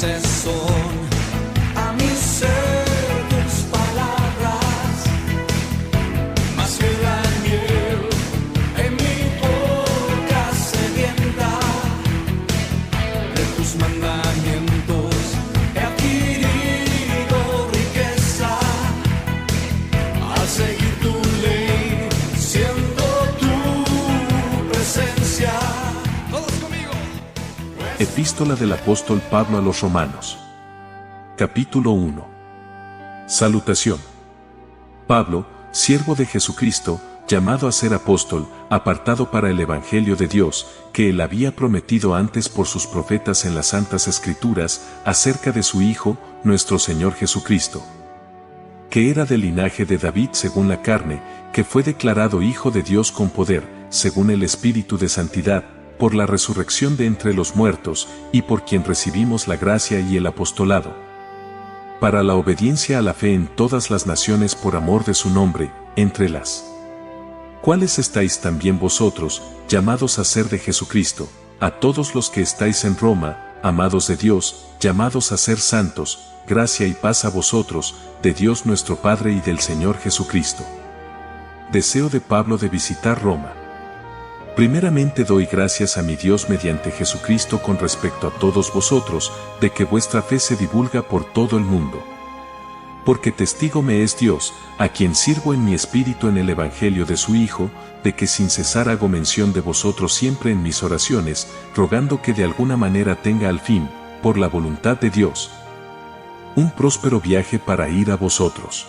dulces son a mi ser tus palabras, más que la miel en mi boca sedienta. De tus mandamientos he adquirido riqueza, al seguir tu ley siento tu presencia. Todos conmigo. Epístola del apóstol Pablo a los Romanos. Capítulo 1. Salutación. Pablo, siervo de Jesucristo, llamado a ser apóstol, apartado para el Evangelio de Dios, que él había prometido antes por sus profetas en las Santas Escrituras, acerca de su Hijo, nuestro Señor Jesucristo, que era del linaje de David según la carne, que fue declarado Hijo de Dios con poder, según el Espíritu de Santidad, por la resurrección de entre los muertos, y por quien recibimos la gracia y el apostolado, para la obediencia a la fe en todas las naciones por amor de su nombre, entre las cuales estáis también vosotros, llamados a ser de Jesucristo, a todos los que estáis en Roma, amados de Dios, llamados a ser santos, gracia y paz a vosotros, de Dios nuestro Padre y del Señor Jesucristo. Deseo de Pablo de visitar Roma. Primeramente doy gracias a mi Dios mediante Jesucristo con respecto a todos vosotros, de que vuestra fe se divulga por todo el mundo. Porque testigo me es Dios, a quien sirvo en mi espíritu en el Evangelio de su Hijo, de que sin cesar hago mención de vosotros siempre en mis oraciones, rogando que de alguna manera tenga al fin, por la voluntad de Dios, un próspero viaje para ir a vosotros.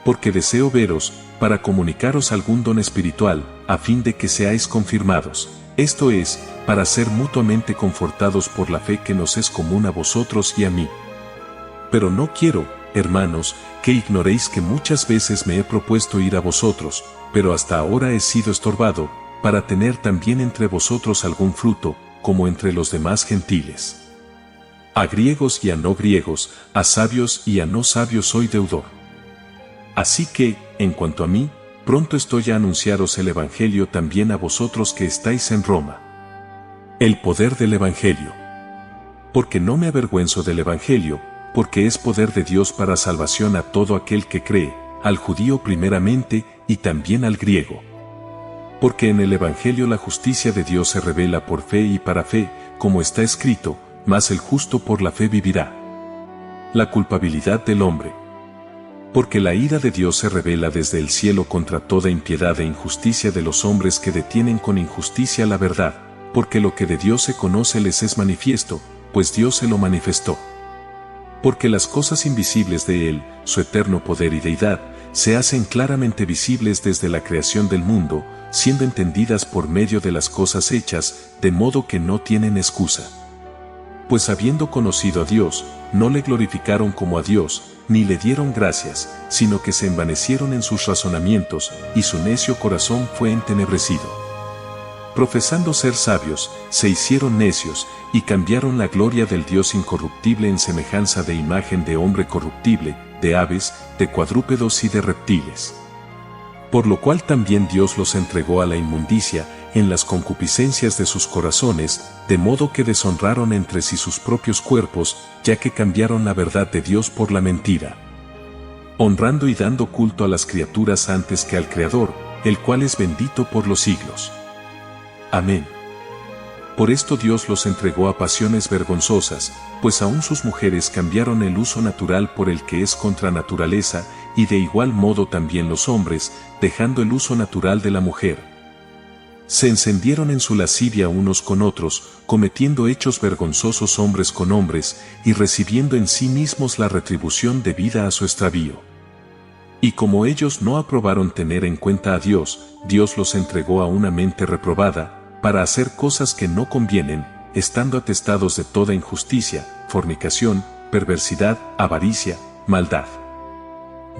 Porque deseo veros, para comunicaros algún don espiritual, a fin de que seáis confirmados, esto es, para ser mutuamente confortados por la fe que nos es común a vosotros y a mí. Pero no quiero, hermanos, que ignoréis que muchas veces me he propuesto ir a vosotros, pero hasta ahora he sido estorbado, para tener también entre vosotros algún fruto, como entre los demás gentiles. A griegos y a no griegos, a sabios y a no sabios soy deudor. Así que, en cuanto a mí, pronto estoy a anunciaros el Evangelio también a vosotros que estáis en Roma. El poder del Evangelio. Porque no me avergüenzo del Evangelio, porque es poder de Dios para salvación a todo aquel que cree, al judío primeramente y también al griego. Porque en el Evangelio la justicia de Dios se revela por fe y para fe, como está escrito, mas el justo por la fe vivirá. La culpabilidad del hombre. Porque la ira de Dios se revela desde el cielo contra toda impiedad e injusticia de los hombres que detienen con injusticia la verdad, porque lo que de Dios se conoce les es manifiesto, pues Dios se lo manifestó. Porque las cosas invisibles de Él, su eterno poder y deidad, se hacen claramente visibles desde la creación del mundo, siendo entendidas por medio de las cosas hechas, de modo que no tienen excusa. Pues habiendo conocido a Dios, no le glorificaron como a Dios, ni le dieron gracias, sino que se envanecieron en sus razonamientos, y su necio corazón fue entenebrecido. Profesando ser sabios, se hicieron necios, y cambiaron la gloria del Dios incorruptible en semejanza de imagen de hombre corruptible, de aves, de cuadrúpedos y de reptiles. Por lo cual también Dios los entregó a la inmundicia, en las concupiscencias de sus corazones, de modo que deshonraron entre sí sus propios cuerpos, ya que cambiaron la verdad de Dios por la mentira, honrando y dando culto a las criaturas antes que al Creador, el cual es bendito por los siglos. Amén. Por esto Dios los entregó a pasiones vergonzosas, pues aún sus mujeres cambiaron el uso natural por el que es contra naturaleza, y de igual modo también los hombres, dejando el uso natural de la mujer, se encendieron en su lascivia unos con otros, cometiendo hechos vergonzosos hombres con hombres, y recibiendo en sí mismos la retribución debida a su extravío. Y como ellos no aprobaron tener en cuenta a Dios, Dios los entregó a una mente reprobada, para hacer cosas que no convienen, estando atestados de toda injusticia, fornicación, perversidad, avaricia, maldad.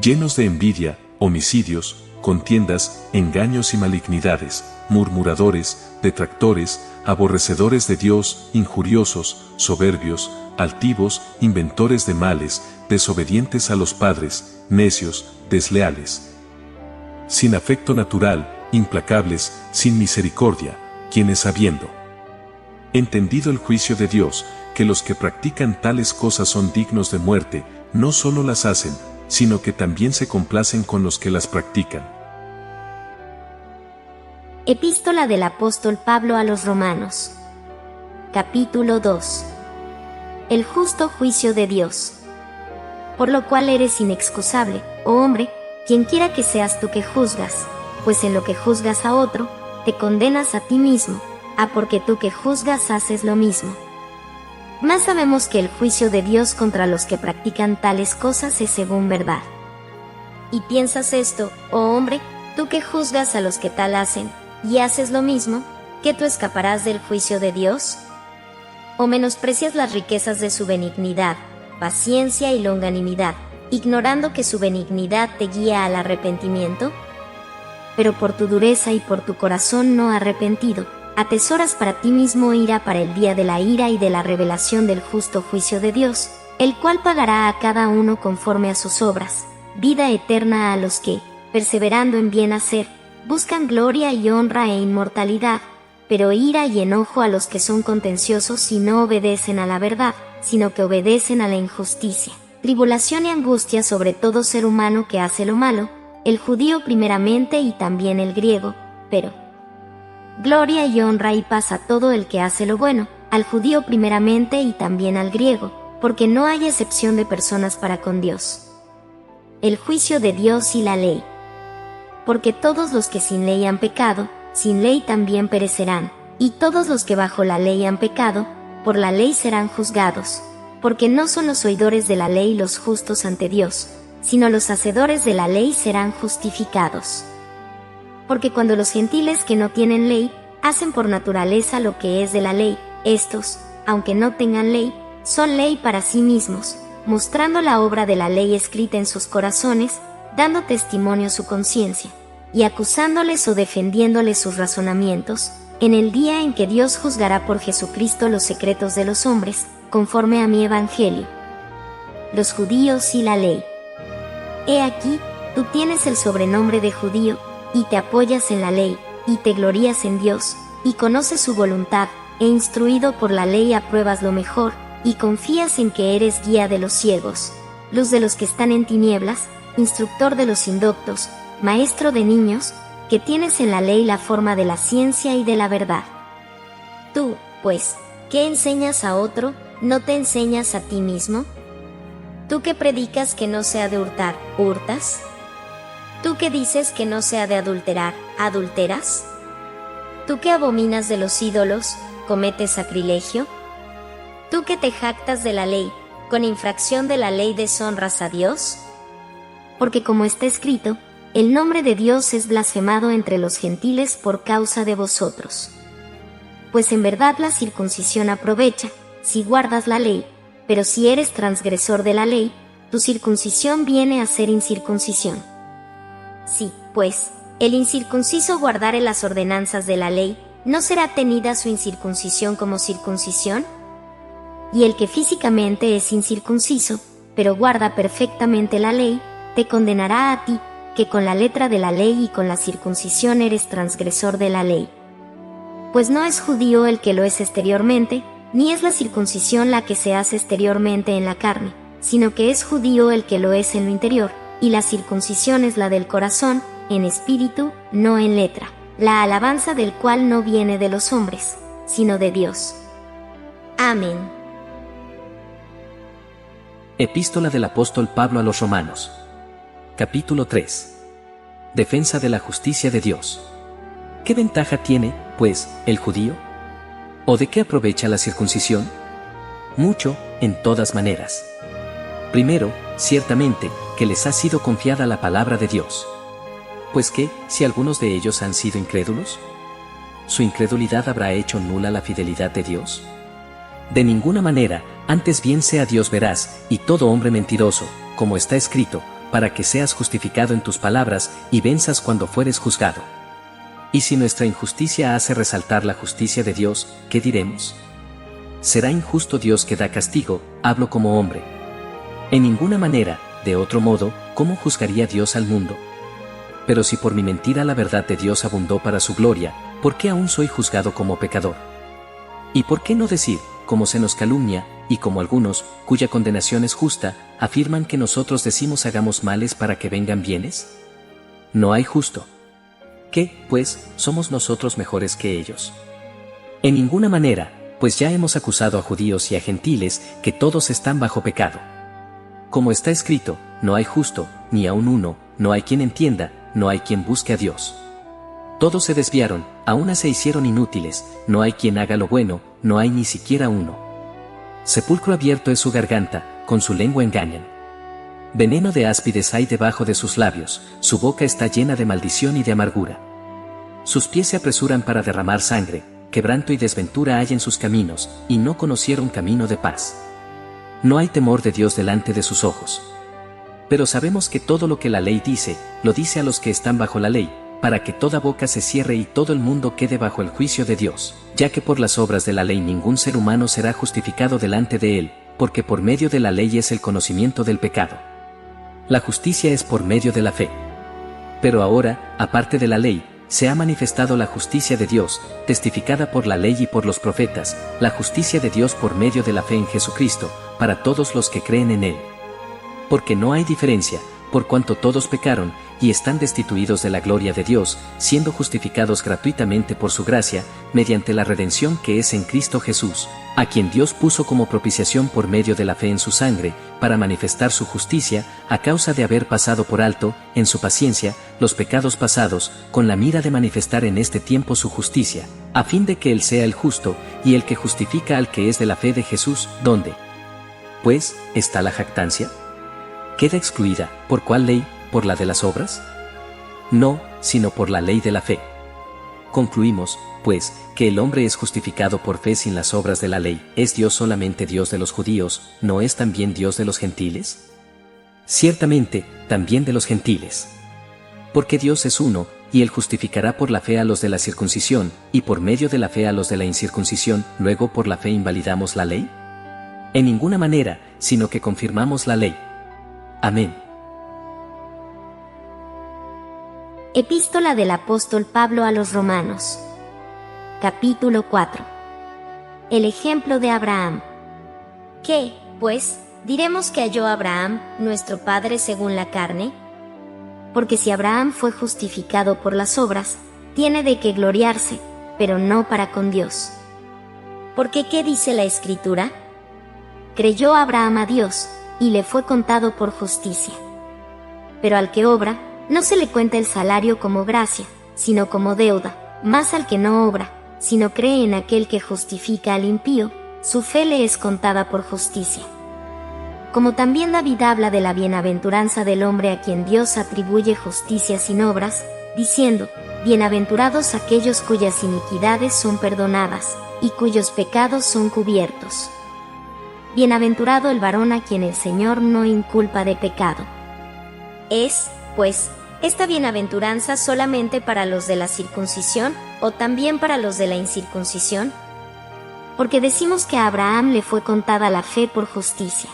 Llenos de envidia, homicidios, contiendas, engaños y malignidades, murmuradores, detractores, aborrecedores de Dios, injuriosos, soberbios, altivos, inventores de males, desobedientes a los padres, necios, desleales, sin afecto natural, implacables, sin misericordia, quienes habiendo Entendido el juicio de Dios, que los que practican tales cosas son dignos de muerte, no solo las hacen, sino que también se complacen con los que las practican. Epístola del apóstol Pablo a los Romanos. Capítulo 2. El justo juicio de Dios. Por lo cual eres inexcusable, oh hombre, quienquiera que seas tú que juzgas, pues en lo que juzgas a otro, te condenas a ti mismo, porque tú que juzgas haces lo mismo. Mas sabemos que el juicio de Dios contra los que practican tales cosas es según verdad. ¿Y piensas esto, oh hombre, tú que juzgas a los que tal hacen, y haces lo mismo, que tú escaparás del juicio de Dios? ¿O menosprecias las riquezas de su benignidad, paciencia y longanimidad, ignorando que su benignidad te guía al arrepentimiento? Pero por tu dureza y por tu corazón no arrepentido, atesoras para ti mismo ira para el día de la ira y de la revelación del justo juicio de Dios, el cual pagará a cada uno conforme a sus obras, vida eterna a los que, perseverando en bien hacer, buscan gloria y honra e inmortalidad, pero ira y enojo a los que son contenciosos y no obedecen a la verdad, sino que obedecen a la injusticia, tribulación y angustia sobre todo ser humano que hace lo malo, el judío primeramente y también el griego, pero gloria y honra y paz a todo el que hace lo bueno, al judío primeramente y también al griego, porque no hay excepción de personas para con Dios. El juicio de Dios y la ley. Porque todos los que sin ley han pecado, sin ley también perecerán, y todos los que bajo la ley han pecado, por la ley serán juzgados, porque no son los oidores de la ley los justos ante Dios, sino los hacedores de la ley serán justificados. Porque cuando los gentiles que no tienen ley, hacen por naturaleza lo que es de la ley, estos, aunque no tengan ley, son ley para sí mismos, mostrando la obra de la ley escrita en sus corazones, dando testimonio su conciencia, y acusándoles o defendiéndoles sus razonamientos, en el día en que Dios juzgará por Jesucristo los secretos de los hombres, conforme a mi evangelio. Los judíos y la ley. He aquí, tú tienes el sobrenombre de judío, y te apoyas en la ley, y te glorías en Dios, y conoces su voluntad, e instruido por la ley apruebas lo mejor, y confías en que eres guía de los ciegos, luz de los que están en tinieblas, instructor de los indoctos, maestro de niños, que tienes en la ley la forma de la ciencia y de la verdad. Tú, pues, ¿qué enseñas a otro, no te enseñas a ti mismo? ¿Tú que predicas que no se ha de hurtar, hurtas? ¿Tú que dices que no se ha de adulterar, adulteras? ¿Tú que abominas de los ídolos, cometes sacrilegio? ¿Tú que te jactas de la ley, con infracción de la ley deshonras a Dios? Porque como está escrito, el nombre de Dios es blasfemado entre los gentiles por causa de vosotros. Pues en verdad la circuncisión aprovecha, si guardas la ley, pero si eres transgresor de la ley, tu circuncisión viene a ser incircuncisión. Sí, pues, el incircunciso guardare las ordenanzas de la ley, ¿no será tenida su incircuncisión como circuncisión? Y el que físicamente es incircunciso, pero guarda perfectamente la ley, te condenará a ti, que con la letra de la ley y con la circuncisión eres transgresor de la ley. Pues no es judío el que lo es exteriormente, ni es la circuncisión la que se hace exteriormente en la carne, sino que es judío el que lo es en lo interior, y la circuncisión es la del corazón, en espíritu, no en letra, la alabanza del cual no viene de los hombres, sino de Dios. Amén. Epístola del apóstol Pablo a los Romanos. Capítulo 3. Defensa de la justicia de Dios. ¿Qué ventaja tiene, pues, el judío? ¿O de qué aprovecha la circuncisión? Mucho, en todas maneras. Primero, ciertamente, que les ha sido confiada la palabra de Dios. Pues que, si algunos de ellos han sido incrédulos, ¿su incredulidad habrá hecho nula la fidelidad de Dios? De ninguna manera, antes bien sea Dios veraz, y todo hombre mentiroso, como está escrito, para que seas justificado en tus palabras, y venzas cuando fueres juzgado. Y si nuestra injusticia hace resaltar la justicia de Dios, ¿qué diremos? ¿Será injusto Dios que da castigo? Hablo como hombre. En ninguna manera, de otro modo, ¿cómo juzgaría Dios al mundo? Pero si por mi mentira la verdad de Dios abundó para su gloria, ¿por qué aún soy juzgado como pecador? ¿Y por qué no decir, como se nos calumnia, y como algunos, cuya condenación es justa, afirman que nosotros decimos hagamos males para que vengan bienes? No hay justo. ¿Qué, pues, somos nosotros mejores que ellos? En ninguna manera, pues ya hemos acusado a judíos y a gentiles que todos están bajo pecado. Como está escrito, no hay justo, ni aun uno, no hay quien entienda, no hay quien busque a Dios. Todos se desviaron, a una se hicieron inútiles, no hay quien haga lo bueno, no hay ni siquiera uno. Sepulcro abierto es su garganta, con su lengua engañan. Veneno de áspides hay debajo de sus labios, su boca está llena de maldición y de amargura. Sus pies se apresuran para derramar sangre, quebranto y desventura hay en sus caminos, y no conocieron camino de paz. No hay temor de Dios delante de sus ojos. Pero sabemos que todo lo que la ley dice, lo dice a los que están bajo la ley, para que toda boca se cierre y todo el mundo quede bajo el juicio de Dios, ya que por las obras de la ley ningún ser humano será justificado delante de él, porque por medio de la ley es el conocimiento del pecado. La justicia es por medio de la fe. Pero ahora, aparte de la ley, se ha manifestado la justicia de Dios, testificada por la ley y por los profetas, la justicia de Dios por medio de la fe en Jesucristo, para todos los que creen en Él. Porque no hay diferencia, por cuanto todos pecaron, y están destituidos de la gloria de Dios, siendo justificados gratuitamente por su gracia, mediante la redención que es en Cristo Jesús, a quien Dios puso como propiciación por medio de la fe en su sangre, para manifestar su justicia, a causa de haber pasado por alto, en su paciencia, los pecados pasados, con la mira de manifestar en este tiempo su justicia, a fin de que Él sea el justo, y el que justifica al que es de la fe de Jesús, ¿dónde, pues, está la jactancia? ¿Queda excluida, por cuál ley, por la de las obras? No, sino por la ley de la fe. Concluimos, pues, que el hombre es justificado por fe sin las obras de la ley. ¿Es Dios solamente Dios de los judíos, no es también Dios de los gentiles? Ciertamente, también de los gentiles. Porque Dios es uno, y Él justificará por la fe a los de la circuncisión, y por medio de la fe a los de la incircuncisión. ¿Luego por la fe invalidamos la ley? En ninguna manera, sino que confirmamos la ley. Amén. Epístola del apóstol Pablo a los Romanos. Capítulo 4. El ejemplo de Abraham. ¿Qué, pues, diremos que halló Abraham, nuestro padre según la carne? Porque si Abraham fue justificado por las obras, tiene de qué gloriarse, pero no para con Dios. Porque ¿qué dice la Escritura? Creyó Abraham a Dios, y le fue contado por justicia. Pero al que obra, no se le cuenta el salario como gracia, sino como deuda. Mas al que no obra, sino cree en aquel que justifica al impío, su fe le es contada por justicia. Como también David habla de la bienaventuranza del hombre a quien Dios atribuye justicia sin obras, diciendo: bienaventurados aquellos cuyas iniquidades son perdonadas, y cuyos pecados son cubiertos. Bienaventurado el varón a quien el Señor no inculpa de pecado. ¿Es, pues, esta bienaventuranza solamente para los de la circuncisión, o también para los de la incircuncisión? Porque decimos que a Abraham le fue contada la fe por justicia.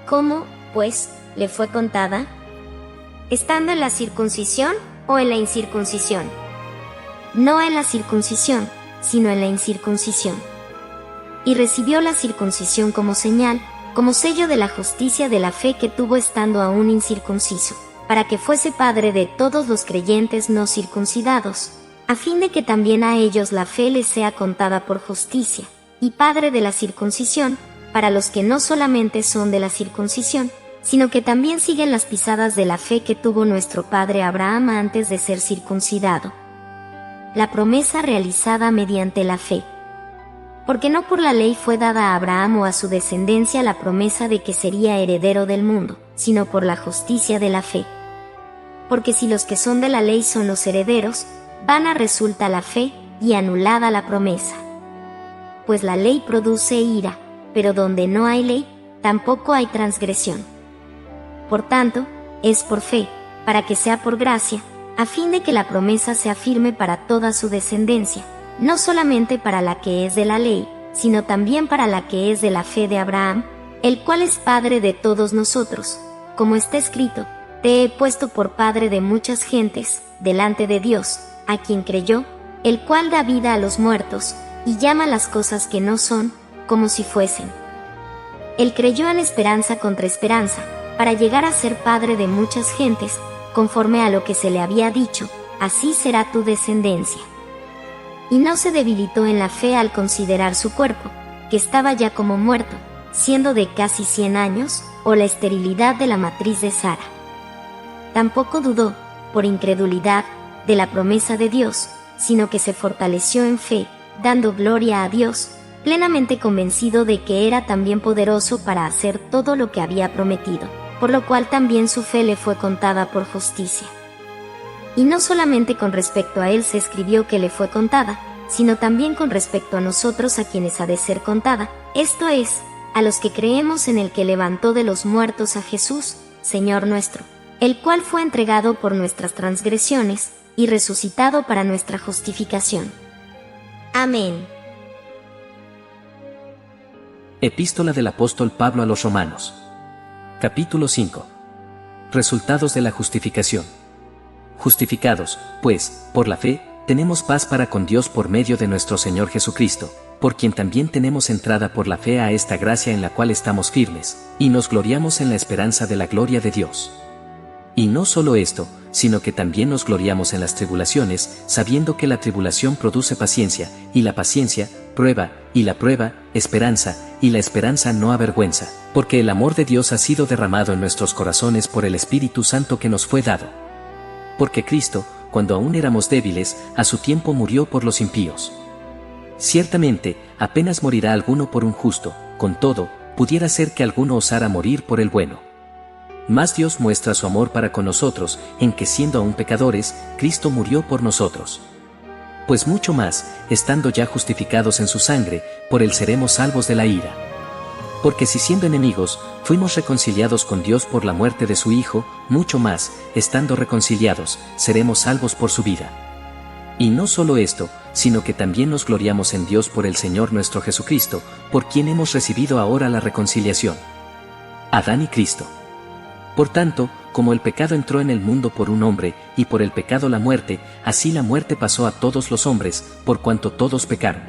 ¿Cómo, pues, le fue contada? ¿Estando en la circuncisión o en la incircuncisión? No en la circuncisión, sino en la incircuncisión. Y recibió la circuncisión como señal, como sello de la justicia de la fe que tuvo estando aún incircunciso, para que fuese padre de todos los creyentes no circuncidados, a fin de que también a ellos la fe les sea contada por justicia, y padre de la circuncisión, para los que no solamente son de la circuncisión, sino que también siguen las pisadas de la fe que tuvo nuestro padre Abraham antes de ser circuncidado. La promesa realizada mediante la fe. Porque no por la ley fue dada a Abraham o a su descendencia la promesa de que sería heredero del mundo, sino por la justicia de la fe. Porque si los que son de la ley son los herederos, vana resulta la fe, y anulada la promesa. Pues la ley produce ira, pero donde no hay ley, tampoco hay transgresión. Por tanto, es por fe, para que sea por gracia, a fin de que la promesa sea firme para toda su descendencia, no solamente para la que es de la ley, sino también para la que es de la fe de Abraham, el cual es padre de todos nosotros, como está escrito: te he puesto por padre de muchas gentes, delante de Dios, a quien creyó, el cual da vida a los muertos, y llama las cosas que no son, como si fuesen. Él creyó en esperanza contra esperanza, para llegar a ser padre de muchas gentes, conforme a lo que se le había dicho, así será tu descendencia. Y no se debilitó en la fe al considerar su cuerpo, que estaba ya como muerto, siendo de casi 100 años, o la esterilidad de la matriz de Sara. Tampoco dudó, por incredulidad, de la promesa de Dios, sino que se fortaleció en fe, dando gloria a Dios, plenamente convencido de que era también poderoso para hacer todo lo que había prometido, por lo cual también su fe le fue contada por justicia. Y no solamente con respecto a él se escribió que le fue contada, sino también con respecto a nosotros a quienes ha de ser contada, esto es, a los que creemos en el que levantó de los muertos a Jesús, Señor nuestro, el cual fue entregado por nuestras transgresiones, y resucitado para nuestra justificación. Amén. Epístola del apóstol Pablo a los Romanos. Capítulo 5. Resultados de la justificación. Justificados, pues, por la fe, tenemos paz para con Dios por medio de nuestro Señor Jesucristo, por quien también tenemos entrada por la fe a esta gracia en la cual estamos firmes, y nos gloriamos en la esperanza de la gloria de Dios. Y no solo esto, sino que también nos gloriamos en las tribulaciones, sabiendo que la tribulación produce paciencia, y la paciencia, prueba, y la prueba, esperanza, y la esperanza no avergüenza, porque el amor de Dios ha sido derramado en nuestros corazones por el Espíritu Santo que nos fue dado. Porque Cristo, cuando aún éramos débiles, a su tiempo murió por los impíos. Ciertamente, apenas morirá alguno por un justo, con todo, pudiera ser que alguno osara morir por el bueno. Mas Dios muestra su amor para con nosotros, en que siendo aún pecadores, Cristo murió por nosotros. Pues mucho más, estando ya justificados en su sangre, por él seremos salvos de la ira. Porque si siendo enemigos, fuimos reconciliados con Dios por la muerte de su Hijo, mucho más, estando reconciliados, seremos salvos por su vida. Y no solo esto, sino que también nos gloriamos en Dios por el Señor nuestro Jesucristo, por quien hemos recibido ahora la reconciliación. Adán y Cristo. Por tanto, como el pecado entró en el mundo por un hombre, y por el pecado la muerte, así la muerte pasó a todos los hombres, por cuanto todos pecaron.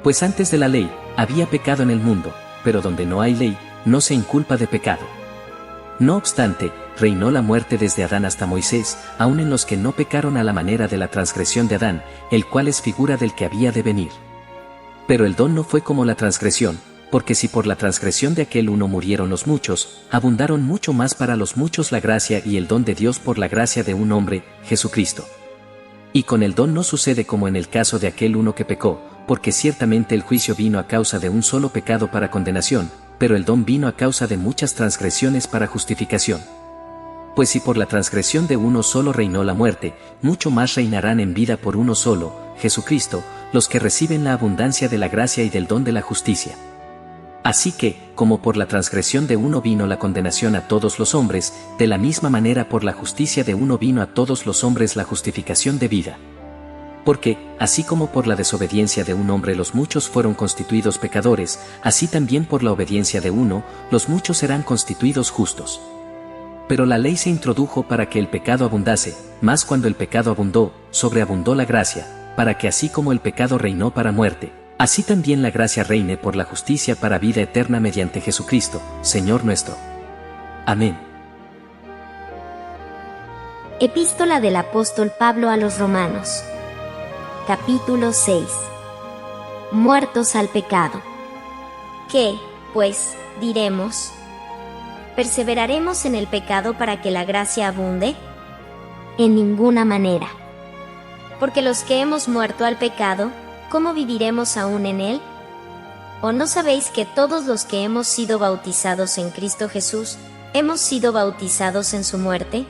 Pues antes de la ley, había pecado en el mundo, pero donde no hay ley, no se inculpa de pecado. No obstante, reinó la muerte desde Adán hasta Moisés, aun en los que no pecaron a la manera de la transgresión de Adán, el cual es figura del que había de venir. Pero el don no fue como la transgresión, porque si por la transgresión de aquel uno murieron los muchos, abundaron mucho más para los muchos la gracia y el don de Dios por la gracia de un hombre, Jesucristo. Y con el don no sucede como en el caso de aquel uno que pecó, porque ciertamente el juicio vino a causa de un solo pecado para condenación, pero el don vino a causa de muchas transgresiones para justificación. Pues si por la transgresión de uno solo reinó la muerte, mucho más reinarán en vida por uno solo, Jesucristo, los que reciben la abundancia de la gracia y del don de la justicia. Así que, como por la transgresión de uno vino la condenación a todos los hombres, de la misma manera por la justicia de uno vino a todos los hombres la justificación de vida. Porque, así como por la desobediencia de un hombre los muchos fueron constituidos pecadores, así también por la obediencia de uno, los muchos serán constituidos justos. Pero la ley se introdujo para que el pecado abundase, mas cuando el pecado abundó, sobreabundó la gracia, para que así como el pecado reinó para muerte, así también la gracia reine por la justicia para vida eterna mediante Jesucristo, Señor nuestro. Amén. Epístola del apóstol Pablo a los Romanos. Capítulo 6. Muertos al pecado. ¿Qué, pues, diremos? ¿Perseveraremos en el pecado para que la gracia abunde? En ninguna manera. Porque los que hemos muerto al pecado, ¿cómo viviremos aún en él? ¿O no sabéis que todos los que hemos sido bautizados en Cristo Jesús, hemos sido bautizados en su muerte?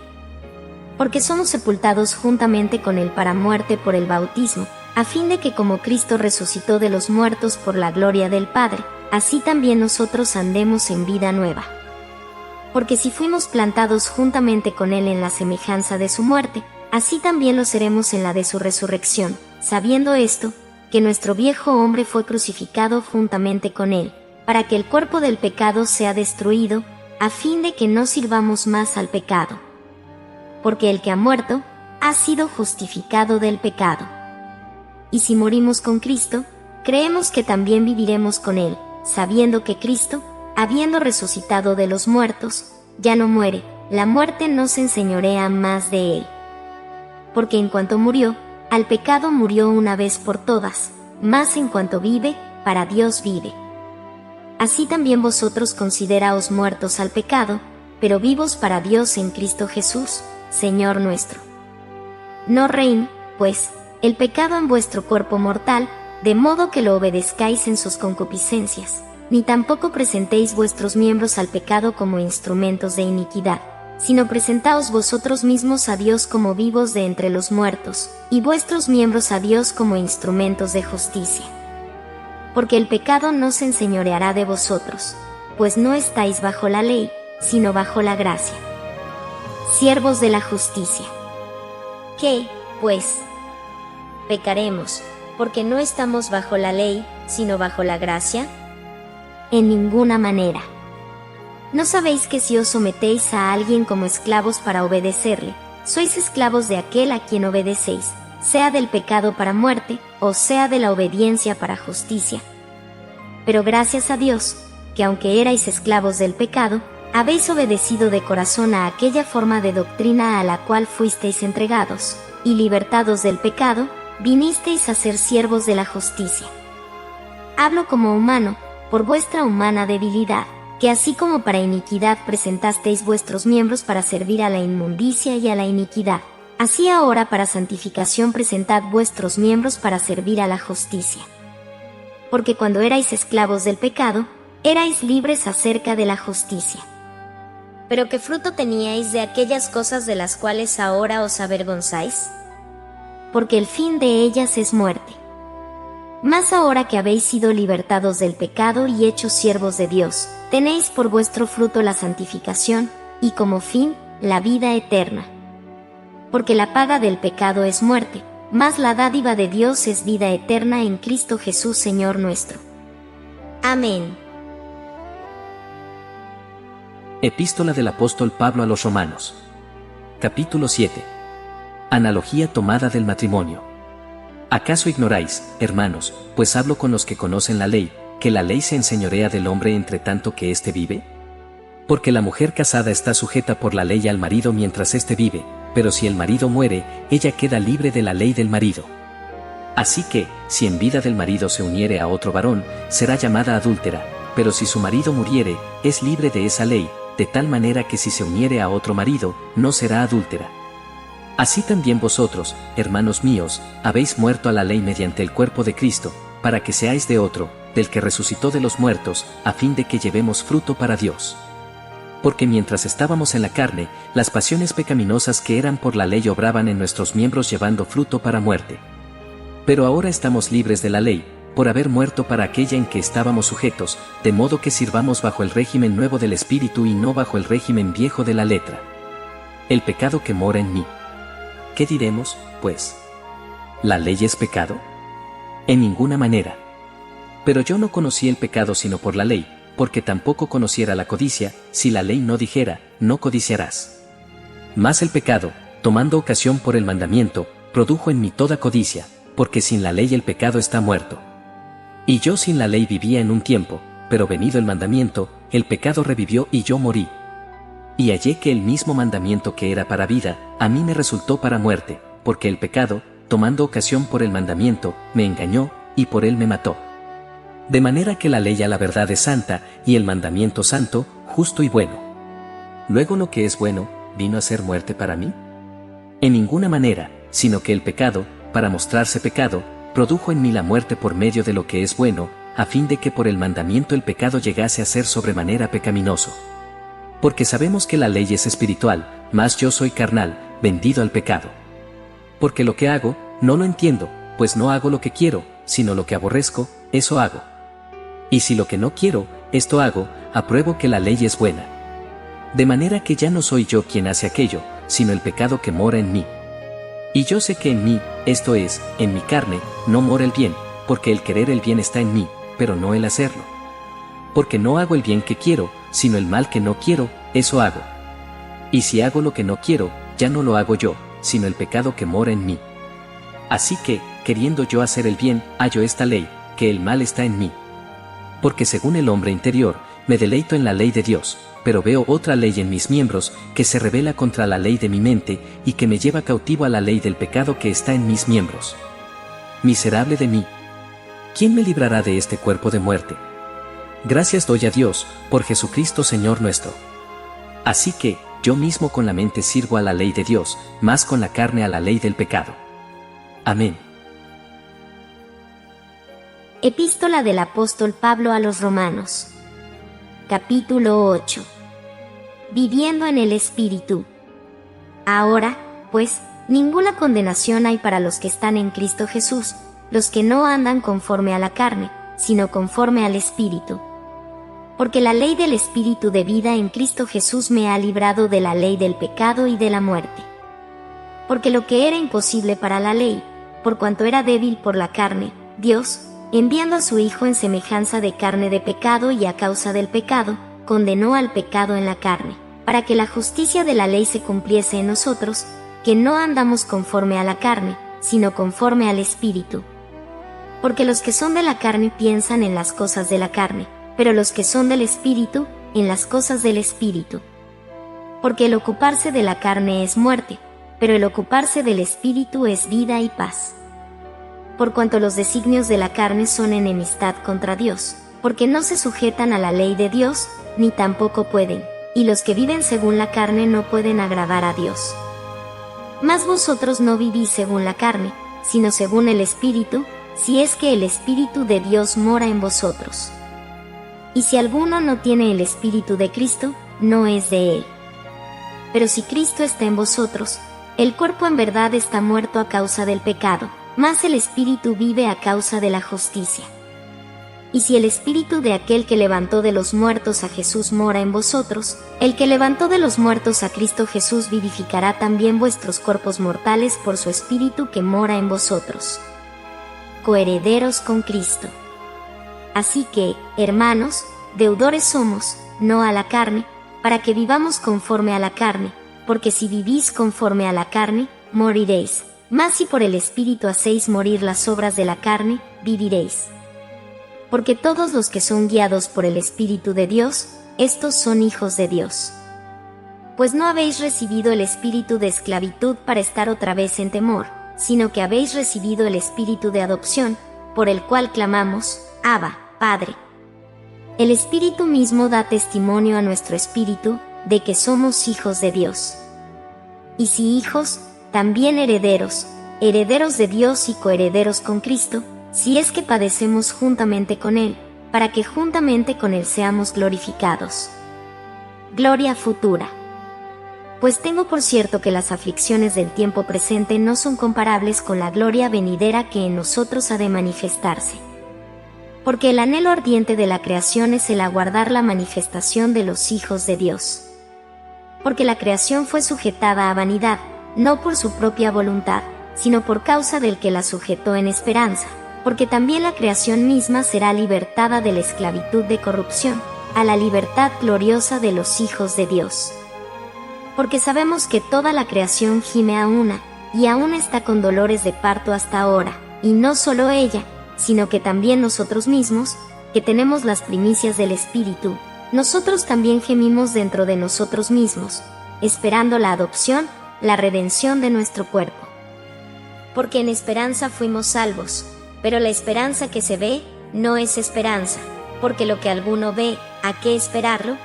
Porque somos sepultados juntamente con él para muerte por el bautismo, a fin de que como Cristo resucitó de los muertos por la gloria del Padre, así también nosotros andemos en vida nueva. Porque si fuimos plantados juntamente con él en la semejanza de su muerte, así también lo seremos en la de su resurrección, sabiendo esto, que nuestro viejo hombre fue crucificado juntamente con él, para que el cuerpo del pecado sea destruido, a fin de que no sirvamos más al pecado. Porque el que ha muerto, ha sido justificado del pecado. Y si morimos con Cristo, creemos que también viviremos con Él, sabiendo que Cristo, habiendo resucitado de los muertos, ya no muere, la muerte no se enseñorea más de Él. Porque en cuanto murió, al pecado murió una vez por todas, mas en cuanto vive, para Dios vive. Así también vosotros consideraos muertos al pecado, pero vivos para Dios en Cristo Jesús, Señor nuestro. No reine, pues, el pecado en vuestro cuerpo mortal, de modo que lo obedezcáis en sus concupiscencias, ni tampoco presentéis vuestros miembros al pecado como instrumentos de iniquidad, sino presentaos vosotros mismos a Dios como vivos de entre los muertos, y vuestros miembros a Dios como instrumentos de justicia. Porque el pecado no se enseñoreará de vosotros, pues no estáis bajo la ley, sino bajo la gracia. Siervos de la justicia. ¿Qué, pues? ¿Pecaremos, porque no estamos bajo la ley, sino bajo la gracia? En ninguna manera. ¿No sabéis que si os sometéis a alguien como esclavos para obedecerle, sois esclavos de aquel a quien obedecéis, sea del pecado para muerte, o sea de la obediencia para justicia? Pero gracias a Dios, que aunque erais esclavos del pecado, habéis obedecido de corazón a aquella forma de doctrina a la cual fuisteis entregados, y libertados del pecado, vinisteis a ser siervos de la justicia. Hablo como humano, por vuestra humana debilidad, que así como para iniquidad presentasteis vuestros miembros para servir a la inmundicia y a la iniquidad, así ahora para santificación presentad vuestros miembros para servir a la justicia. Porque cuando erais esclavos del pecado, erais libres acerca de la justicia. Pero ¿qué fruto teníais de aquellas cosas de las cuales ahora os avergonzáis? Porque el fin de ellas es muerte. Mas ahora que habéis sido libertados del pecado y hechos siervos de Dios, tenéis por vuestro fruto la santificación, y como fin, la vida eterna. Porque la paga del pecado es muerte, mas la dádiva de Dios es vida eterna en Cristo Jesús Señor nuestro. Amén. Epístola del apóstol Pablo a los Romanos. Capítulo 7. Analogía tomada del matrimonio. ¿Acaso ignoráis, hermanos, pues hablo con los que conocen la ley, que la ley se enseñorea del hombre entre tanto que éste vive? Porque la mujer casada está sujeta por la ley al marido mientras éste vive, pero si el marido muere, ella queda libre de la ley del marido. Así que, si en vida del marido se uniere a otro varón, será llamada adúltera, pero si su marido muriere, es libre de esa ley, de tal manera que si se uniere a otro marido, no será adúltera. Así también vosotros, hermanos míos, habéis muerto a la ley mediante el cuerpo de Cristo, para que seáis de otro, del que resucitó de los muertos, a fin de que llevemos fruto para Dios. Porque mientras estábamos en la carne, las pasiones pecaminosas que eran por la ley obraban en nuestros miembros llevando fruto para muerte. Pero ahora estamos libres de la ley, por haber muerto para aquella en que estábamos sujetos, de modo que sirvamos bajo el régimen nuevo del Espíritu y no bajo el régimen viejo de la letra. El pecado que mora en mí. ¿Qué diremos, pues? ¿La ley es pecado? En ninguna manera. Pero yo no conocí el pecado sino por la ley, porque tampoco conociera la codicia, si la ley no dijera, no codiciarás. Mas el pecado, tomando ocasión por el mandamiento, produjo en mí toda codicia, porque sin la ley el pecado está muerto. Y yo sin la ley vivía en un tiempo, pero venido el mandamiento, el pecado revivió y yo morí. Y hallé que el mismo mandamiento que era para vida, a mí me resultó para muerte, porque el pecado, tomando ocasión por el mandamiento, me engañó, y por él me mató. De manera que la ley a la verdad es santa, y el mandamiento santo, justo y bueno. Luego lo que es bueno, ¿vino a ser muerte para mí? En ninguna manera, sino que el pecado, para mostrarse pecado, produjo en mí la muerte por medio de lo que es bueno, a fin de que por el mandamiento el pecado llegase a ser sobremanera pecaminoso. Porque sabemos que la ley es espiritual, mas yo soy carnal, vendido al pecado. Porque lo que hago, no lo entiendo, pues no hago lo que quiero, sino lo que aborrezco, eso hago. Y si lo que no quiero, esto hago, apruebo que la ley es buena. De manera que ya no soy yo quien hace aquello, sino el pecado que mora en mí. Y yo sé que en mí, esto es, en mi carne, no mora el bien, porque el querer el bien está en mí, pero no el hacerlo. Porque no hago el bien que quiero, sino el mal que no quiero, eso hago. Y si hago lo que no quiero, ya no lo hago yo, sino el pecado que mora en mí. Así que, queriendo yo hacer el bien, hallo esta ley, que el mal está en mí. Porque según el hombre interior, me deleito en la ley de Dios, pero veo otra ley en mis miembros, que se rebela contra la ley de mi mente, y que me lleva cautivo a la ley del pecado que está en mis miembros. Miserable de mí. ¿Quién me librará de este cuerpo de muerte? Gracias doy a Dios, por Jesucristo Señor nuestro. Así que, yo mismo con la mente sirvo a la ley de Dios, más con la carne a la ley del pecado. Amén. Epístola del apóstol Pablo a los Romanos. Capítulo 8. Viviendo en el Espíritu. Ahora, pues, ninguna condenación hay para los que están en Cristo Jesús, los que no andan conforme a la carne, sino conforme al Espíritu. Porque la ley del Espíritu de vida en Cristo Jesús me ha librado de la ley del pecado y de la muerte. Porque lo que era imposible para la ley, por cuanto era débil por la carne, Dios, enviando a su Hijo en semejanza de carne de pecado y a causa del pecado, condenó al pecado en la carne, para que la justicia de la ley se cumpliese en nosotros, que no andamos conforme a la carne, sino conforme al Espíritu. Porque los que son de la carne piensan en las cosas de la carne, pero los que son del Espíritu, en las cosas del Espíritu. Porque el ocuparse de la carne es muerte, pero el ocuparse del Espíritu es vida y paz. Por cuanto los designios de la carne son enemistad contra Dios, porque no se sujetan a la ley de Dios, ni tampoco pueden, y los que viven según la carne no pueden agradar a Dios. Mas vosotros no vivís según la carne, sino según el Espíritu, si es que el Espíritu de Dios mora en vosotros. Y si alguno no tiene el Espíritu de Cristo, no es de él. Pero si Cristo está en vosotros, el cuerpo en verdad está muerto a causa del pecado, mas el Espíritu vive a causa de la justicia. Y si el Espíritu de aquel que levantó de los muertos a Jesús mora en vosotros, el que levantó de los muertos a Cristo Jesús vivificará también vuestros cuerpos mortales por su Espíritu que mora en vosotros. Coherederos con Cristo. Así que, hermanos, deudores somos, no a la carne, para que vivamos conforme a la carne, porque si vivís conforme a la carne, moriréis. Mas si por el Espíritu hacéis morir las obras de la carne, viviréis. Porque todos los que son guiados por el Espíritu de Dios, estos son hijos de Dios. Pues no habéis recibido el espíritu de esclavitud para estar otra vez en temor, sino que habéis recibido el Espíritu de adopción, por el cual clamamos, Abba, Padre. El Espíritu mismo da testimonio a nuestro espíritu, de que somos hijos de Dios. Y si hijos, también herederos, herederos de Dios y coherederos con Cristo, si es que padecemos juntamente con Él, para que juntamente con Él seamos glorificados. Gloria futura. Pues tengo por cierto que las aflicciones del tiempo presente no son comparables con la gloria venidera que en nosotros ha de manifestarse. Porque el anhelo ardiente de la creación es el aguardar la manifestación de los hijos de Dios. Porque la creación fue sujetada a vanidad, no por su propia voluntad, sino por causa del que la sujetó en esperanza, porque también la creación misma será libertada de la esclavitud de corrupción, a la libertad gloriosa de los hijos de Dios. Porque sabemos que toda la creación gime a una, y aún está con dolores de parto hasta ahora, y no solo ella, sino que también nosotros mismos, que tenemos las primicias del Espíritu, nosotros también gemimos dentro de nosotros mismos, esperando la adopción, la redención de nuestro cuerpo. Porque en esperanza fuimos salvos, pero la esperanza que se ve, no es esperanza, porque lo que alguno ve, ¿a qué esperarlo?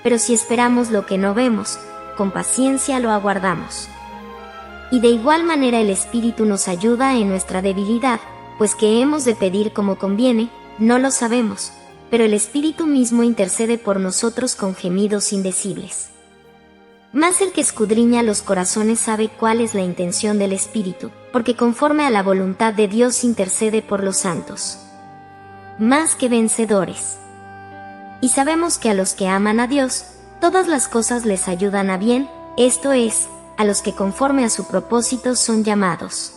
Pero si esperamos lo que no vemos, con paciencia lo aguardamos. Y de igual manera el Espíritu nos ayuda en nuestra debilidad, pues que hemos de pedir como conviene, no lo sabemos, pero el Espíritu mismo intercede por nosotros con gemidos indecibles. Mas el que escudriña los corazones sabe cuál es la intención del Espíritu, porque conforme a la voluntad de Dios intercede por los santos. Más que vencedores. Y sabemos que a los que aman a Dios, todas las cosas les ayudan a bien, esto es, a los que conforme a su propósito son llamados.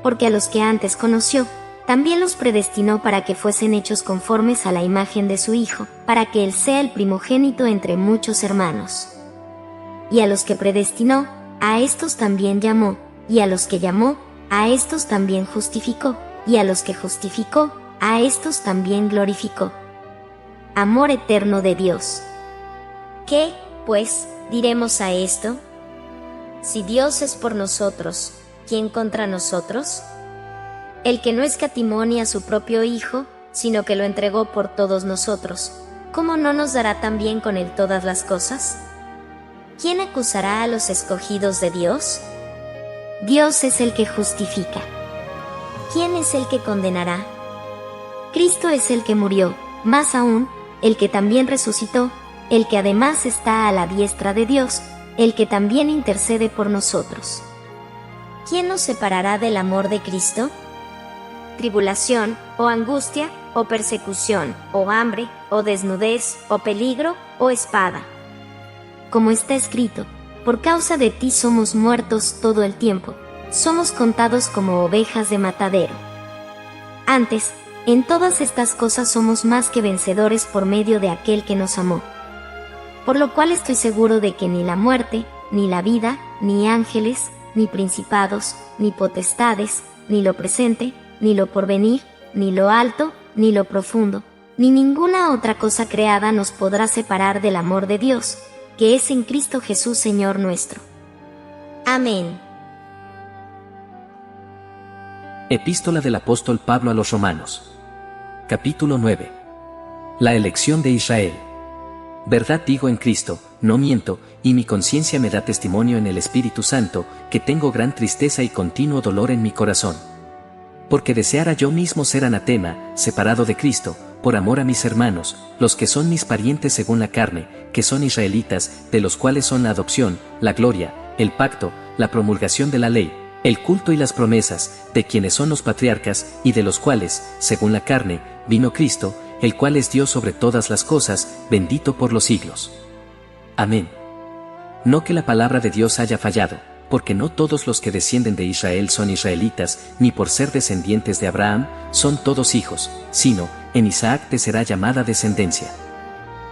Porque a los que antes conoció, también los predestinó para que fuesen hechos conformes a la imagen de su Hijo, para que Él sea el primogénito entre muchos hermanos. Y a los que predestinó, a estos también llamó, y a los que llamó, a estos también justificó, y a los que justificó, a estos también glorificó. Amor eterno de Dios. ¿Qué, pues, diremos a esto? Si Dios es por nosotros, ¿quién contra nosotros? El que no escatimó ni a su propio Hijo, sino que lo entregó por todos nosotros, ¿cómo no nos dará también con él todas las cosas? ¿Quién acusará a los escogidos de Dios? Dios es el que justifica. ¿Quién es el que condenará? Cristo es el que murió, más aún, el que también resucitó, el que además está a la diestra de Dios, el que también intercede por nosotros. ¿Quién nos separará del amor de Cristo? Tribulación, o angustia, o persecución, o hambre, o desnudez, o peligro, o espada. Como está escrito, por causa de ti somos muertos todo el tiempo, somos contados como ovejas de matadero. Antes, en todas estas cosas somos más que vencedores por medio de aquel que nos amó. Por lo cual estoy seguro de que ni la muerte, ni la vida, ni ángeles, ni principados, ni potestades, ni lo presente, ni lo porvenir, ni lo alto, ni lo profundo, ni ninguna otra cosa creada nos podrá separar del amor de Dios, que es en Cristo Jesús Señor nuestro. Amén. Epístola del apóstol Pablo a los Romanos. Capítulo 9. La elección de Israel. Verdad digo en Cristo, no miento, y mi conciencia me da testimonio en el Espíritu Santo, que tengo gran tristeza y continuo dolor en mi corazón. Porque deseara yo mismo ser anatema, separado de Cristo, por amor a mis hermanos, los que son mis parientes según la carne, que son israelitas, de los cuales son la adopción, la gloria, el pacto, la promulgación de la ley, el culto y las promesas, de quienes son los patriarcas, y de los cuales, según la carne, vino Cristo, el cual es Dios sobre todas las cosas, bendito por los siglos. Amén. No que la palabra de Dios haya fallado, porque no todos los que descienden de Israel son israelitas, ni por ser descendientes de Abraham, son todos hijos, sino, en Isaac te será llamada descendencia.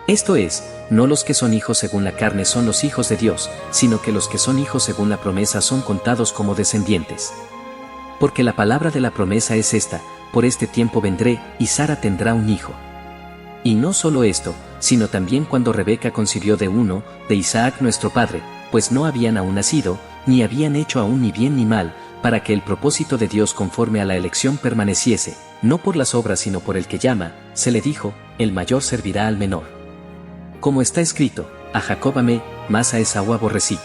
Esto es, no los que son hijos según la carne son los hijos de Dios, sino que los que son hijos según la promesa son contados como descendientes. Porque la palabra de la promesa es esta: por este tiempo vendré, y Sara tendrá un hijo. Y no solo esto, sino también cuando Rebeca concibió de uno, de Isaac nuestro padre, pues no habían aún nacido, ni habían hecho aún ni bien ni mal, para que el propósito de Dios conforme a la elección permaneciese, no por las obras sino por el que llama, se le dijo: el mayor servirá al menor. Como está escrito: a Jacob amé, mas a Esaú aborrecí.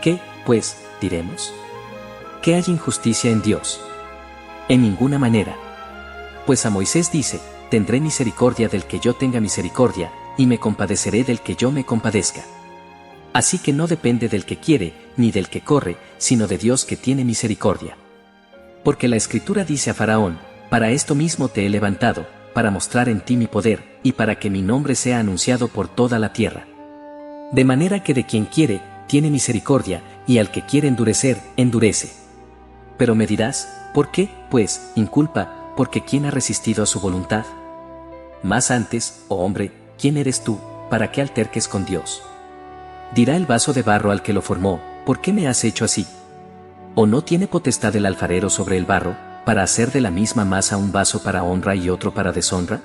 ¿Qué, pues, diremos? ¿Que hay injusticia en Dios? En ninguna manera. Pues a Moisés dice: tendré misericordia del que yo tenga misericordia, y me compadeceré del que yo me compadezca. Así que no depende del que quiere, ni del que corre, sino de Dios que tiene misericordia. Porque la Escritura dice a Faraón: para esto mismo te he levantado, para mostrar en ti mi poder, y para que mi nombre sea anunciado por toda la tierra. De manera que de quien quiere, tiene misericordia, y al que quiere endurecer, endurece. Pero me dirás: ¿por qué, pues, inculpa? Porque ¿quién ha resistido a su voluntad? Más antes, oh hombre, ¿quién eres tú, para que alterques con Dios? Dirá el vaso de barro al que lo formó: ¿por qué me has hecho así? ¿O no tiene potestad el alfarero sobre el barro, para hacer de la misma masa un vaso para honra y otro para deshonra?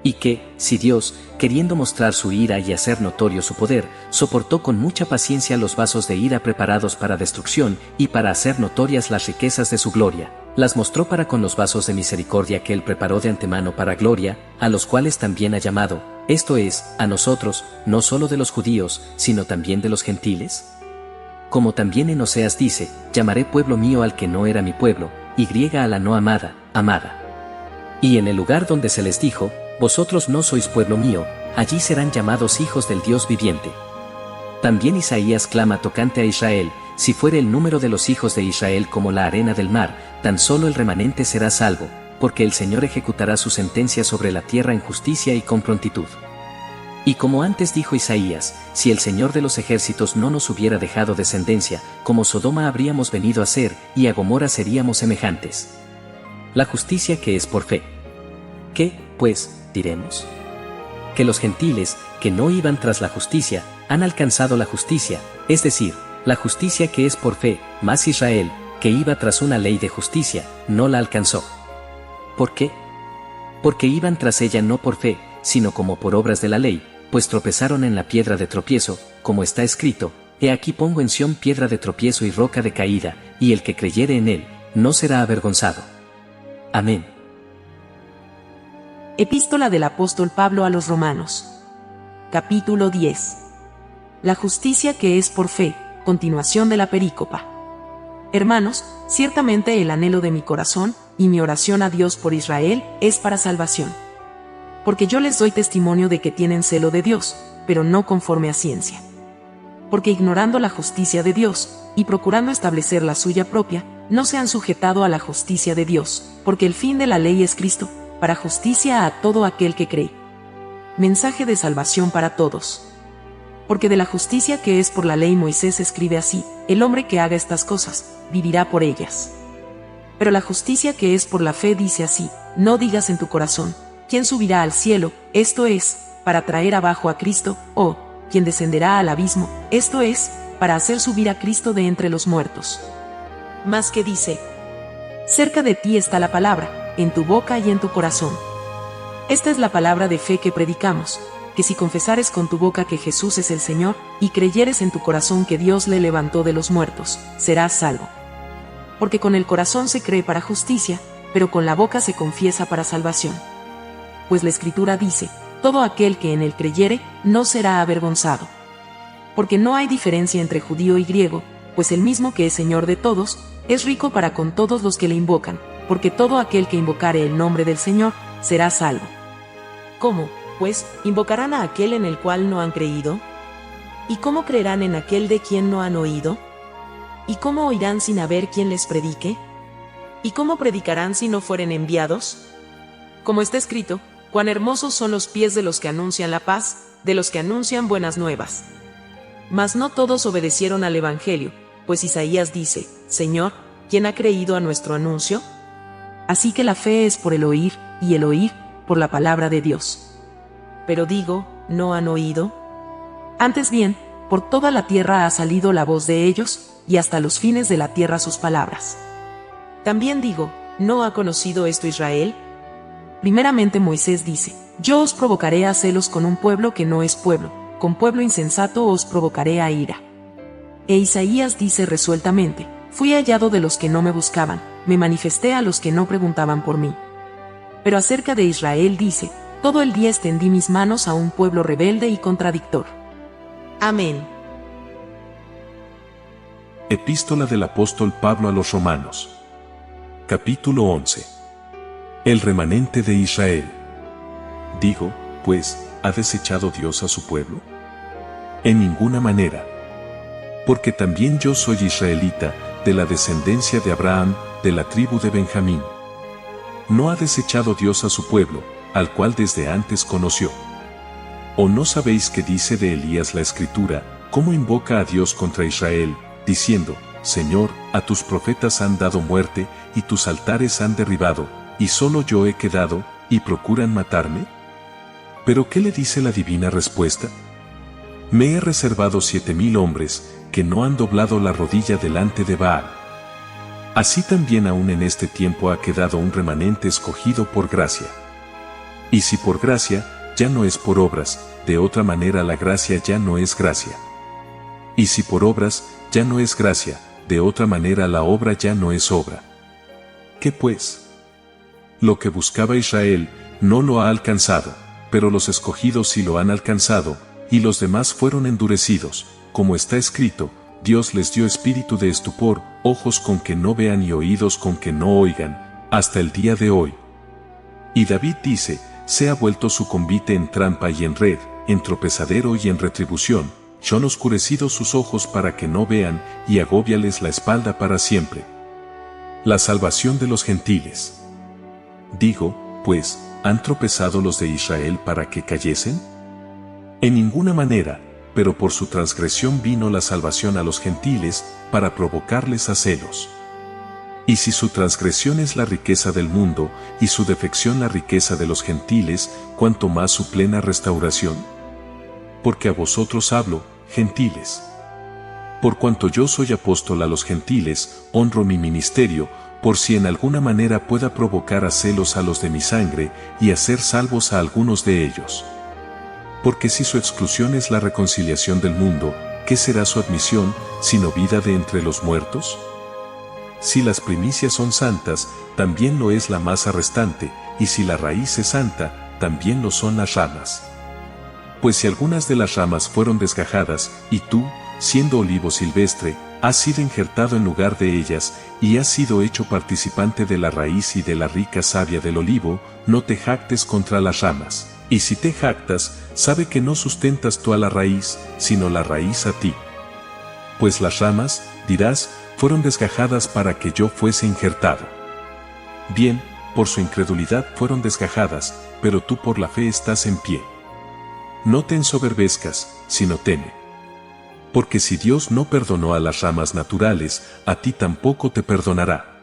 Y que, si Dios, queriendo mostrar su ira y hacer notorio su poder, soportó con mucha paciencia los vasos de ira preparados para destrucción, y para hacer notorias las riquezas de su gloria, las mostró para con los vasos de misericordia que él preparó de antemano para gloria, a los cuales también ha llamado, esto es, a nosotros, no solo de los judíos, sino también de los gentiles? Como también en Oseas dice: llamaré pueblo mío al que no era mi pueblo, y griega a la no amada, amada. Y en el lugar donde se les dijo: vosotros no sois pueblo mío, allí serán llamados hijos del Dios viviente. También Isaías clama tocante a Israel: si fuere el número de los hijos de Israel como la arena del mar, tan solo el remanente será salvo, porque el Señor ejecutará su sentencia sobre la tierra en justicia y con prontitud. Y como antes dijo Isaías: si el Señor de los ejércitos no nos hubiera dejado descendencia, como Sodoma habríamos venido a ser, y a Gomorra seríamos semejantes. La justicia que es por fe. ¿Qué, pues, diremos? Que los gentiles, que no iban tras la justicia, han alcanzado la justicia, es decir, la justicia que es por fe, mas Israel, que iba tras una ley de justicia, no la alcanzó. ¿Por qué? Porque iban tras ella no por fe, sino como por obras de la ley, pues tropezaron en la piedra de tropiezo, como está escrito: He aquí pongo en Sión piedra de tropiezo y roca de caída, y el que creyere en él, no será avergonzado. Amén. Epístola del apóstol Pablo a los Romanos. Capítulo 10. La justicia que es por fe, continuación de la perícopa. Hermanos, ciertamente el anhelo de mi corazón, y mi oración a Dios por Israel, es para salvación. Porque yo les doy testimonio de que tienen celo de Dios, pero no conforme a ciencia. Porque ignorando la justicia de Dios, y procurando establecer la suya propia, no se han sujetado a la justicia de Dios, porque el fin de la ley es Cristo, para justicia a todo aquel que cree. Mensaje de salvación para todos. Porque de la justicia que es por la ley Moisés escribe así: el hombre que haga estas cosas, vivirá por ellas. Pero la justicia que es por la fe dice así: no digas en tu corazón, ¿quién subirá al cielo? Esto es, para traer abajo a Cristo, o, ¿quién descenderá al abismo? Esto es, para hacer subir a Cristo de entre los muertos. Mas que dice: cerca de ti está la palabra, en tu boca y en tu corazón. Esta es la palabra de fe que predicamos, que si confesares con tu boca que Jesús es el Señor, y creyeres en tu corazón que Dios le levantó de los muertos, serás salvo. Porque con el corazón se cree para justicia, pero con la boca se confiesa para salvación. Pues la Escritura dice: todo aquel que en él creyere, no será avergonzado. Porque no hay diferencia entre judío y griego, pues el mismo que es Señor de todos, es rico para con todos los que le invocan, porque todo aquel que invocare el nombre del Señor, será salvo. ¿Cómo, pues, invocarán a aquel en el cual no han creído? ¿Y cómo creerán en aquel de quien no han oído? ¿Y cómo oirán sin haber quien les predique? ¿Y cómo predicarán si no fueren enviados? Como está escrito: cuán hermosos son los pies de los que anuncian la paz, de los que anuncian buenas nuevas. Mas no todos obedecieron al Evangelio, pues Isaías dice: Señor, ¿quién ha creído a nuestro anuncio? Así que la fe es por el oír, y el oír, por la palabra de Dios. Pero digo, ¿no han oído? Antes bien, por toda la tierra ha salido la voz de ellos, y hasta los fines de la tierra sus palabras. También digo, ¿no ha conocido esto Israel? Primeramente Moisés dice: yo os provocaré a celos con un pueblo que no es pueblo, con pueblo insensato os provocaré a ira. E Isaías dice resueltamente: fui hallado de los que no me buscaban, me manifesté a los que no preguntaban por mí. Pero acerca de Israel dice: todo el día extendí mis manos a un pueblo rebelde y contradictor. Amén. Epístola del apóstol Pablo a los Romanos. Capítulo 11. El remanente de Israel. Digo, pues, ¿ha desechado Dios a su pueblo? En ninguna manera. Porque también yo soy israelita, de la descendencia de Abraham, de la tribu de Benjamín. ¿No ha desechado Dios a su pueblo, al cual desde antes conoció? ¿O no sabéis qué dice de Elías la Escritura, cómo invoca a Dios contra Israel, diciendo: Señor, a tus profetas han dado muerte, y tus altares han derribado, y solo yo he quedado, y procuran matarme? ¿Pero qué le dice la divina respuesta? Me he reservado 7,000 hombres, que no han doblado la rodilla delante de Baal. Así también aún en este tiempo ha quedado un remanente escogido por gracia. Y si por gracia, ya no es por obras, de otra manera la gracia ya no es gracia. Y si por obras, ya no es gracia, de otra manera la obra ya no es obra. ¿Qué pues? Lo que buscaba Israel, no lo ha alcanzado, pero los escogidos sí lo han alcanzado, y los demás fueron endurecidos, como está escrito: Dios les dio espíritu de estupor, ojos con que no vean y oídos con que no oigan, hasta el día de hoy. Y David dice: se ha vuelto su convite en trampa y en red, en tropezadero y en retribución, son oscurecidos sus ojos para que no vean, y agóbiales la espalda para siempre. La salvación de los gentiles. Digo, pues, ¿han tropezado los de Israel para que cayesen? En ninguna manera, pero por su transgresión vino la salvación a los gentiles, para provocarles a celos. Y si su transgresión es la riqueza del mundo, y su defección la riqueza de los gentiles, ¿cuánto más su plena restauración? Porque a vosotros hablo, gentiles. Por cuanto yo soy apóstol a los gentiles, honro mi ministerio, por si en alguna manera pueda provocar a celos a los de mi sangre, y hacer salvos a algunos de ellos. Porque si su exclusión es la reconciliación del mundo, ¿qué será su admisión, sino vida de entre los muertos? Si las primicias son santas, también lo es la masa restante, y si la raíz es santa, también lo son las ramas. Pues si algunas de las ramas fueron desgajadas, y tú, siendo olivo silvestre, has sido injertado en lugar de ellas, y has sido hecho participante de la raíz y de la rica savia del olivo, no te jactes contra las ramas. Y si te jactas, sabe que no sustentas tú a la raíz, sino la raíz a ti. Pues las ramas, dirás, fueron desgajadas para que yo fuese injertado. Bien, por su incredulidad fueron desgajadas, pero tú por la fe estás en pie. No te ensoberbezcas, sino teme. Porque si Dios no perdonó a las ramas naturales, a ti tampoco te perdonará.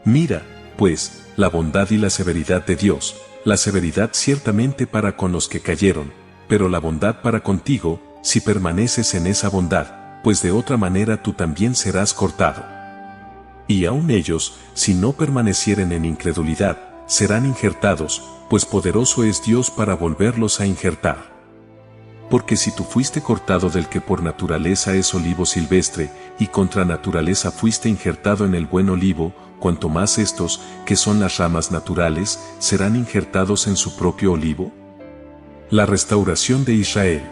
Mira, pues, la bondad y la severidad de Dios, la severidad ciertamente para con los que cayeron, pero la bondad para contigo, si permaneces en esa bondad, pues de otra manera tú también serás cortado. Y aun ellos, si no permanecieren en incredulidad, serán injertados, pues poderoso es Dios para volverlos a injertar. Porque si tú fuiste cortado del que por naturaleza es olivo silvestre, y contra naturaleza fuiste injertado en el buen olivo, cuanto más estos, que son las ramas naturales, serán injertados en su propio olivo. La restauración de Israel.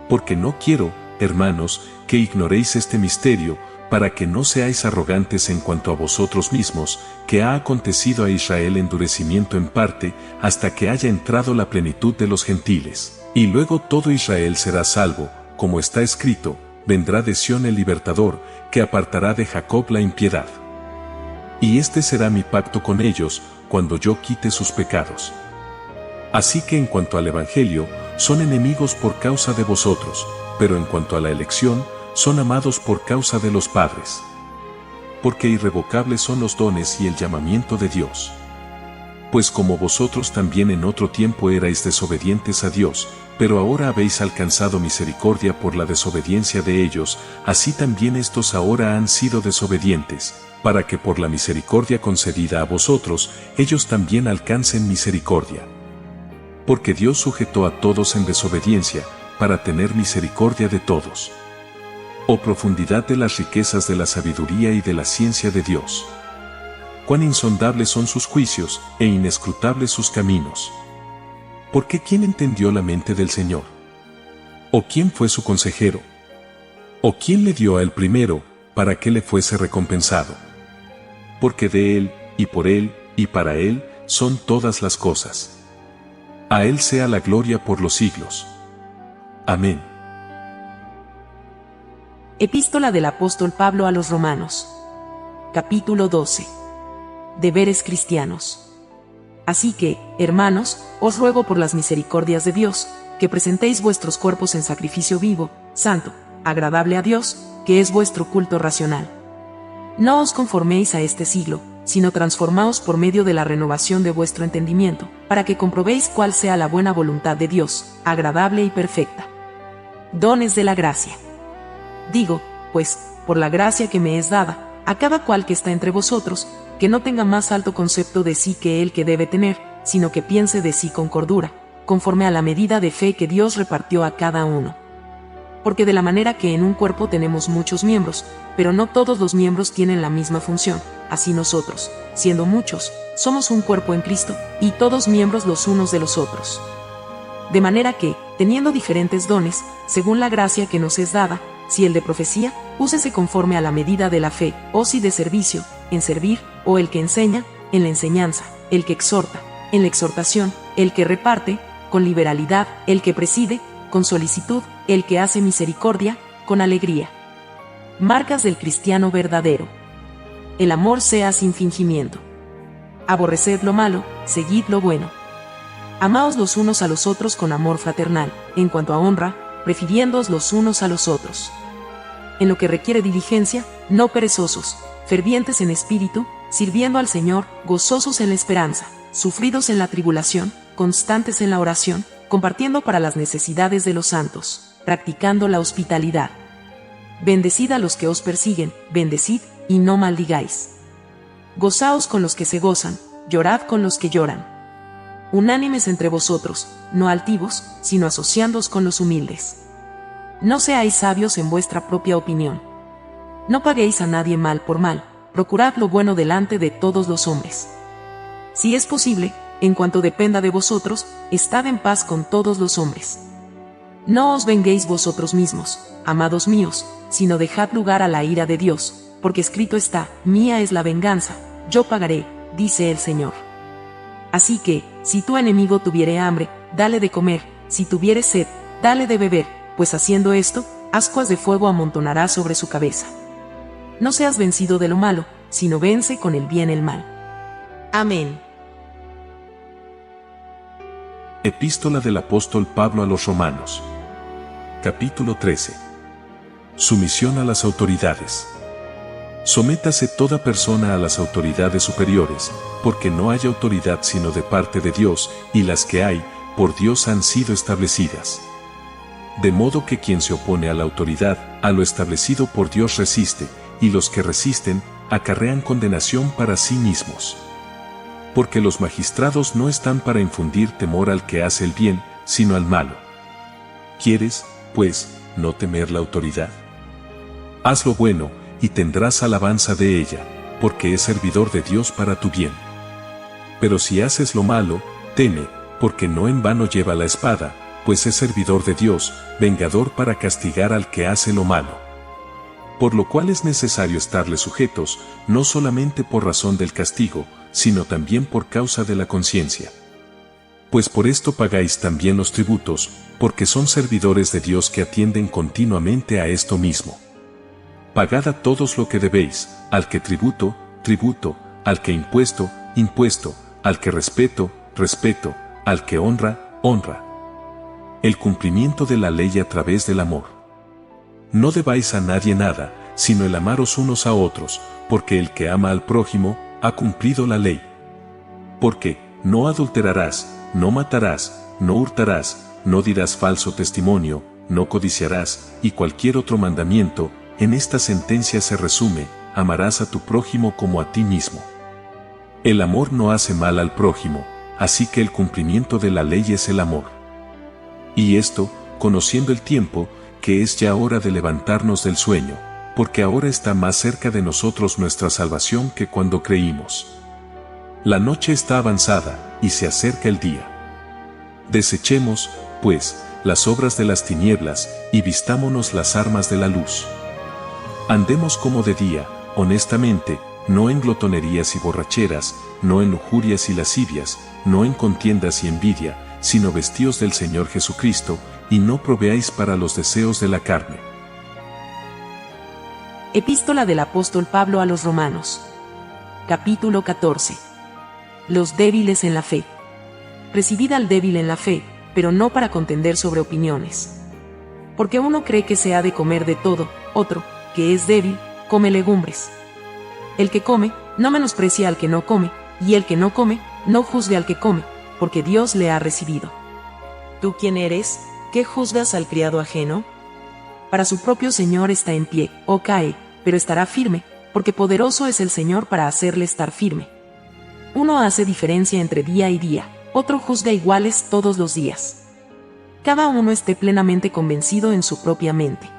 Porque no quiero, hermanos, que ignoréis este misterio, para que no seáis arrogantes en cuanto a vosotros mismos, que ha acontecido a Israel endurecimiento en parte, hasta que haya entrado la plenitud de los gentiles. Y luego todo Israel será salvo, como está escrito, vendrá de Sión el libertador, que apartará de Jacob la impiedad. Y este será mi pacto con ellos, cuando yo quite sus pecados. Así que en cuanto al Evangelio, son enemigos por causa de vosotros, pero en cuanto a la elección, son amados por causa de los padres. Porque irrevocables son los dones y el llamamiento de Dios. Pues como vosotros también en otro tiempo erais desobedientes a Dios, pero ahora habéis alcanzado misericordia por la desobediencia de ellos, así también estos ahora han sido desobedientes, para que por la misericordia concedida a vosotros, ellos también alcancen misericordia. Porque Dios sujetó a todos en desobediencia, para tener misericordia de todos. Oh profundidad de las riquezas de la sabiduría y de la ciencia de Dios. Cuán insondables son sus juicios, e inescrutables sus caminos. Porque ¿quién entendió la mente del Señor? ¿O quién fue su consejero? ¿O quién le dio a él primero, para que le fuese recompensado? Porque de él, y para él, son todas las cosas. A él sea la gloria por los siglos. Amén. Epístola del apóstol Pablo a los Romanos. Capítulo 12. Deberes cristianos. Así que, hermanos, os ruego por las misericordias de Dios, que presentéis vuestros cuerpos en sacrificio vivo, santo, agradable a Dios, que es vuestro culto racional. No os conforméis a este siglo, sino transformaos por medio de la renovación de vuestro entendimiento, para que comprobéis cuál sea la buena voluntad de Dios, agradable y perfecta. Dones de la gracia. Digo, pues, por la gracia que me es dada, a cada cual que está entre vosotros, que no tenga más alto concepto de sí que el que debe tener, sino que piense de sí con cordura, conforme a la medida de fe que Dios repartió a cada uno. Porque de la manera que en un cuerpo tenemos muchos miembros, pero no todos los miembros tienen la misma función, así nosotros, siendo muchos, somos un cuerpo en Cristo, y todos miembros los unos de los otros. De manera que, teniendo diferentes dones, según la gracia que nos es dada, si el de profecía, úsese conforme a la medida de la fe, o si de servicio, en servir, o el que enseña, en la enseñanza, el que exhorta, en la exhortación, el que reparte, con liberalidad, el que preside, con solicitud, el que hace misericordia, con alegría. Marcas del cristiano verdadero. El amor sea sin fingimiento. Aborreced lo malo, seguid lo bueno. Amaos los unos a los otros con amor fraternal, en cuanto a honra, prefiriéndoos los unos a los otros. En lo que requiere diligencia, no perezosos, fervientes en espíritu, sirviendo al Señor, gozosos en la esperanza, sufridos en la tribulación, constantes en la oración, compartiendo para las necesidades de los santos, practicando la hospitalidad. Bendecid a los que os persiguen, bendecid, y no maldigáis. Gozaos con los que se gozan, llorad con los que lloran. Unánimes entre vosotros, no altivos, sino asociándoos con los humildes. No seáis sabios en vuestra propia opinión. No paguéis a nadie mal por mal, procurad lo bueno delante de todos los hombres. Si es posible, en cuanto dependa de vosotros, estad en paz con todos los hombres. No os venguéis vosotros mismos, amados míos, sino dejad lugar a la ira de Dios, porque escrito está, mía es la venganza, yo pagaré, dice el Señor. Así que, si tu enemigo tuviere hambre, dale de comer, si tuviere sed, dale de beber, pues haciendo esto, ascuas de fuego amontonará sobre su cabeza. No seas vencido de lo malo, sino vence con el bien el mal. Amén. Epístola del apóstol Pablo a los Romanos. Capítulo 13. Sumisión a las autoridades. Sométase toda persona a las autoridades superiores, porque no hay autoridad sino de parte de Dios, y las que hay, por Dios han sido establecidas. De modo que quien se opone a la autoridad, a lo establecido por Dios resiste, y los que resisten, acarrean condenación para sí mismos. Porque los magistrados no están para infundir temor al que hace el bien, sino al malo. ¿Quieres, pues, no temer la autoridad? Haz lo bueno, y tendrás alabanza de ella, porque es servidor de Dios para tu bien. Pero si haces lo malo, teme, porque no en vano lleva la espada, pues es servidor de Dios, vengador para castigar al que hace lo malo. Por lo cual es necesario estarle sujetos, no solamente por razón del castigo, sino también por causa de la conciencia. Pues por esto pagáis también los tributos, porque son servidores de Dios que atienden continuamente a esto mismo. Pagad a todos lo que debéis, al que tributo, tributo, al que impuesto, impuesto, al que respeto, respeto, al que honra, honra. El cumplimiento de la ley a través del amor. No debáis a nadie nada, sino el amaros unos a otros, porque el que ama al prójimo, ha cumplido la ley. Porque, no adulterarás, no matarás, no hurtarás, no dirás falso testimonio, no codiciarás, y cualquier otro mandamiento, en esta sentencia se resume, amarás a tu prójimo como a ti mismo. El amor no hace mal al prójimo, así que el cumplimiento de la ley es el amor. Y esto, conociendo el tiempo, que es ya hora de levantarnos del sueño, porque ahora está más cerca de nosotros nuestra salvación que cuando creímos. La noche está avanzada, y se acerca el día. Desechemos, pues, las obras de las tinieblas, y vistámonos las armas de la luz. Andemos como de día, honestamente, no en glotonerías y borracheras, no en lujurias y lascivias, no en contiendas y envidia, sino vestíos del Señor Jesucristo, y no proveáis para los deseos de la carne. Epístola del apóstol Pablo a los Romanos. Capítulo 14. Los débiles en la fe. Recibid al débil en la fe, pero no para contender sobre opiniones. Porque uno cree que se ha de comer de todo, otro, que es débil, come legumbres. El que come, no menosprecia al que no come, y el que no come, no juzgue al que come, porque Dios le ha recibido. ¿Tú quién eres? ¿Qué juzgas al criado ajeno? Para su propio Señor está en pie, o cae, pero estará firme, porque poderoso es el Señor para hacerle estar firme. Uno hace diferencia entre día y día, otro juzga iguales todos los días. Cada uno esté plenamente convencido en su propia mente.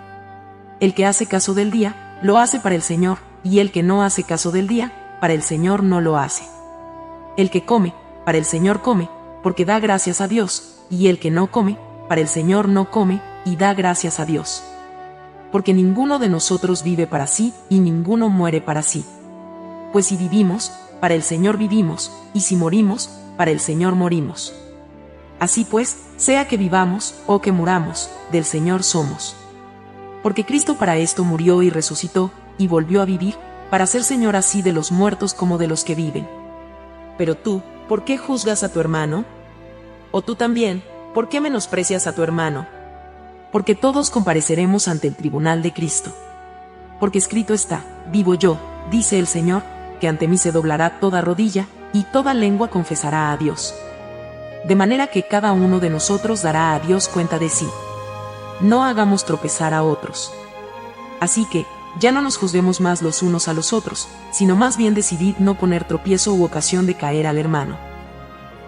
El que hace caso del día, lo hace para el Señor, y el que no hace caso del día, para el Señor no lo hace. El que come, para el Señor come, porque da gracias a Dios, y el que no come, para el Señor no come, y da gracias a Dios. Porque ninguno de nosotros vive para sí, y ninguno muere para sí. Pues si vivimos, para el Señor vivimos, y si morimos, para el Señor morimos. Así pues, sea que vivamos, o que muramos, del Señor somos. Porque Cristo para esto murió y resucitó, y volvió a vivir, para ser Señor así de los muertos como de los que viven. Pero tú, ¿por qué juzgas a tu hermano? O tú también, ¿por qué menosprecias a tu hermano? Porque todos compareceremos ante el tribunal de Cristo. Porque escrito está, vivo yo, dice el Señor, que ante mí se doblará toda rodilla, y toda lengua confesará a Dios. De manera que cada uno de nosotros dará a Dios cuenta de sí. No hagamos tropezar a otros. Así que, ya no nos juzguemos más los unos a los otros, sino más bien decidid no poner tropiezo u ocasión de caer al hermano.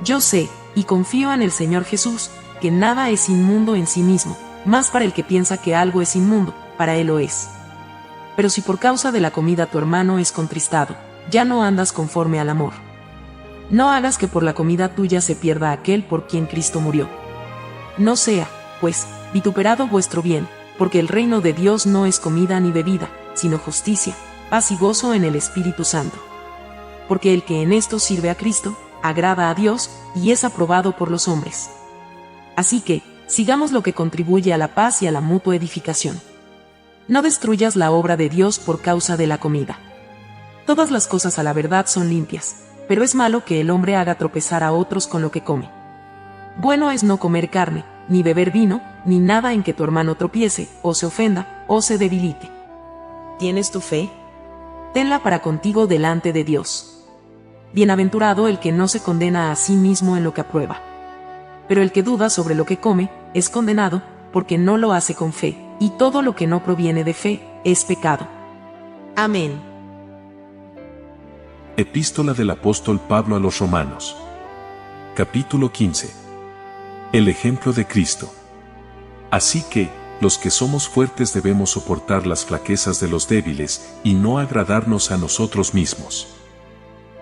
Yo sé, y confío en el Señor Jesús, que nada es inmundo en sí mismo, más para el que piensa que algo es inmundo, para él lo es. Pero si por causa de la comida tu hermano es contristado, ya no andas conforme al amor. No hagas que por la comida tuya se pierda aquel por quien Cristo murió. No sea, pues, vituperado vuestro bien, porque el reino de Dios no es comida ni bebida, sino justicia, paz y gozo en el Espíritu Santo. Porque el que en esto sirve a Cristo, agrada a Dios, y es aprobado por los hombres. Así que, sigamos lo que contribuye a la paz y a la mutua edificación. No destruyas la obra de Dios por causa de la comida. Todas las cosas a la verdad son limpias, pero es malo que el hombre haga tropezar a otros con lo que come. Bueno es no comer carne, ni beber vino, ni nada en que tu hermano tropiece, o se ofenda, o se debilite. ¿Tienes tu fe? Tenla para contigo delante de Dios. Bienaventurado el que no se condena a sí mismo en lo que aprueba. Pero el que duda sobre lo que come, es condenado, porque no lo hace con fe, y todo lo que no proviene de fe, es pecado. Amén. Epístola del apóstol Pablo a los Romanos. Capítulo 15. El ejemplo de Cristo. Así que, los que somos fuertes debemos soportar las flaquezas de los débiles, y no agradarnos a nosotros mismos.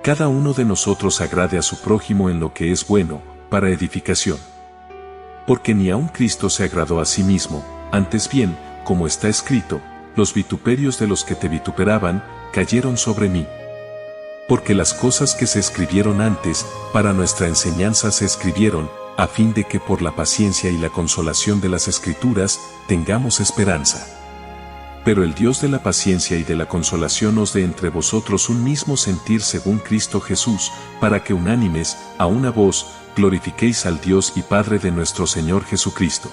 Cada uno de nosotros agrade a su prójimo en lo que es bueno, para edificación. Porque ni aun Cristo se agradó a sí mismo, antes bien, como está escrito, los vituperios de los que te vituperaban, cayeron sobre mí. Porque las cosas que se escribieron antes, para nuestra enseñanza se escribieron, a fin de que por la paciencia y la consolación de las Escrituras, tengamos esperanza. Pero el Dios de la paciencia y de la consolación os dé entre vosotros un mismo sentir según Cristo Jesús, para que unánimes, a una voz, glorifiquéis al Dios y Padre de nuestro Señor Jesucristo.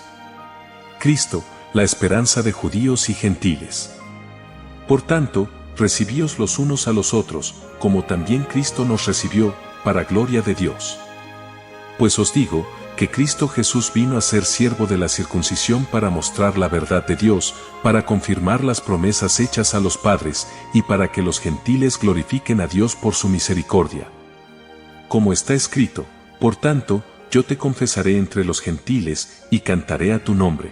Cristo, la esperanza de judíos y gentiles. Por tanto, recibíos los unos a los otros, como también Cristo nos recibió, para gloria de Dios. Pues os digo, que Cristo Jesús vino a ser siervo de la circuncisión para mostrar la verdad de Dios, para confirmar las promesas hechas a los padres, y para que los gentiles glorifiquen a Dios por su misericordia. Como está escrito, por tanto, yo te confesaré entre los gentiles, y cantaré a tu nombre.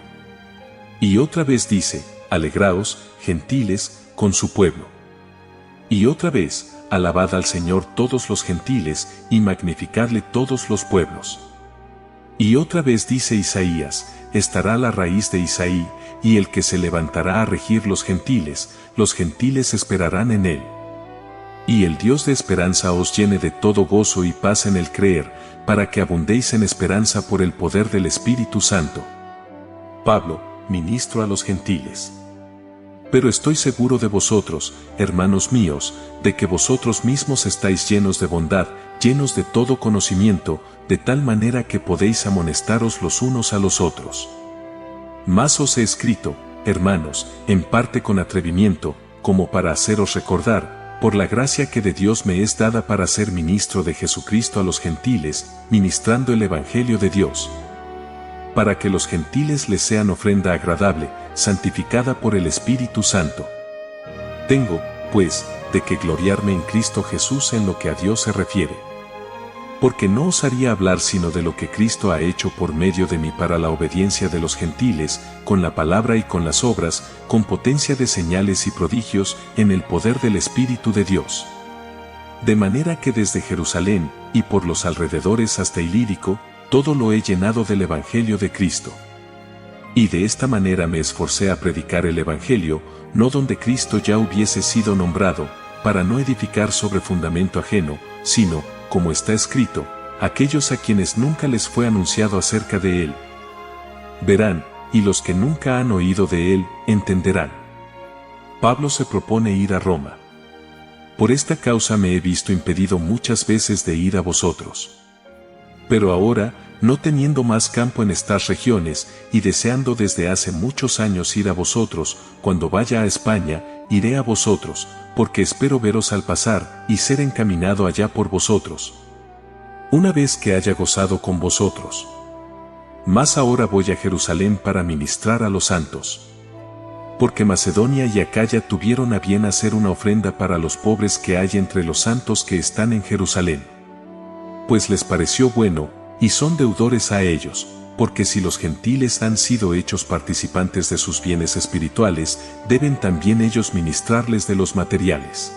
Y otra vez dice, alegraos, gentiles, con su pueblo. Y otra vez, alabad al Señor todos los gentiles, y magnificadle todos los pueblos. Y otra vez dice Isaías, estará la raíz de Isaí, y el que se levantará a regir los gentiles esperarán en él. Y el Dios de esperanza os llene de todo gozo y paz en el creer, para que abundéis en esperanza por el poder del Espíritu Santo. Pablo, ministro a los gentiles. Pero estoy seguro de vosotros, hermanos míos, de que vosotros mismos estáis llenos de bondad, llenos de todo conocimiento, de tal manera que podéis amonestaros los unos a los otros. Mas os he escrito, hermanos, en parte con atrevimiento, como para haceros recordar, por la gracia que de Dios me es dada para ser ministro de Jesucristo a los gentiles, ministrando el Evangelio de Dios. Para que los gentiles les sean ofrenda agradable, santificada por el Espíritu Santo. Tengo, pues, de que gloriarme en Cristo Jesús en lo que a Dios se refiere. Porque no osaría hablar sino de lo que Cristo ha hecho por medio de mí para la obediencia de los gentiles, con la palabra y con las obras, con potencia de señales y prodigios, en el poder del Espíritu de Dios. De manera que desde Jerusalén, y por los alrededores hasta Ilírico, todo lo he llenado del Evangelio de Cristo. Y de esta manera me esforcé a predicar el Evangelio, no donde Cristo ya hubiese sido nombrado, para no edificar sobre fundamento ajeno, sino, como está escrito, aquellos a quienes nunca les fue anunciado acerca de él. Verán, y los que nunca han oído de él, entenderán. Pablo se propone ir a Roma. Por esta causa me he visto impedido muchas veces de ir a vosotros. Pero ahora, no teniendo más campo en estas regiones, y deseando desde hace muchos años ir a vosotros, cuando vaya a España, iré a vosotros, porque espero veros al pasar, y ser encaminado allá por vosotros, una vez que haya gozado con vosotros. Mas ahora voy a Jerusalén para ministrar a los santos. porque Macedonia y Acaya tuvieron a bien hacer una ofrenda para los pobres que hay entre los santos que están en Jerusalén. Pues les pareció bueno, y son deudores a ellos, porque si los gentiles han sido hechos participantes de sus bienes espirituales, deben también ellos ministrarles de los materiales.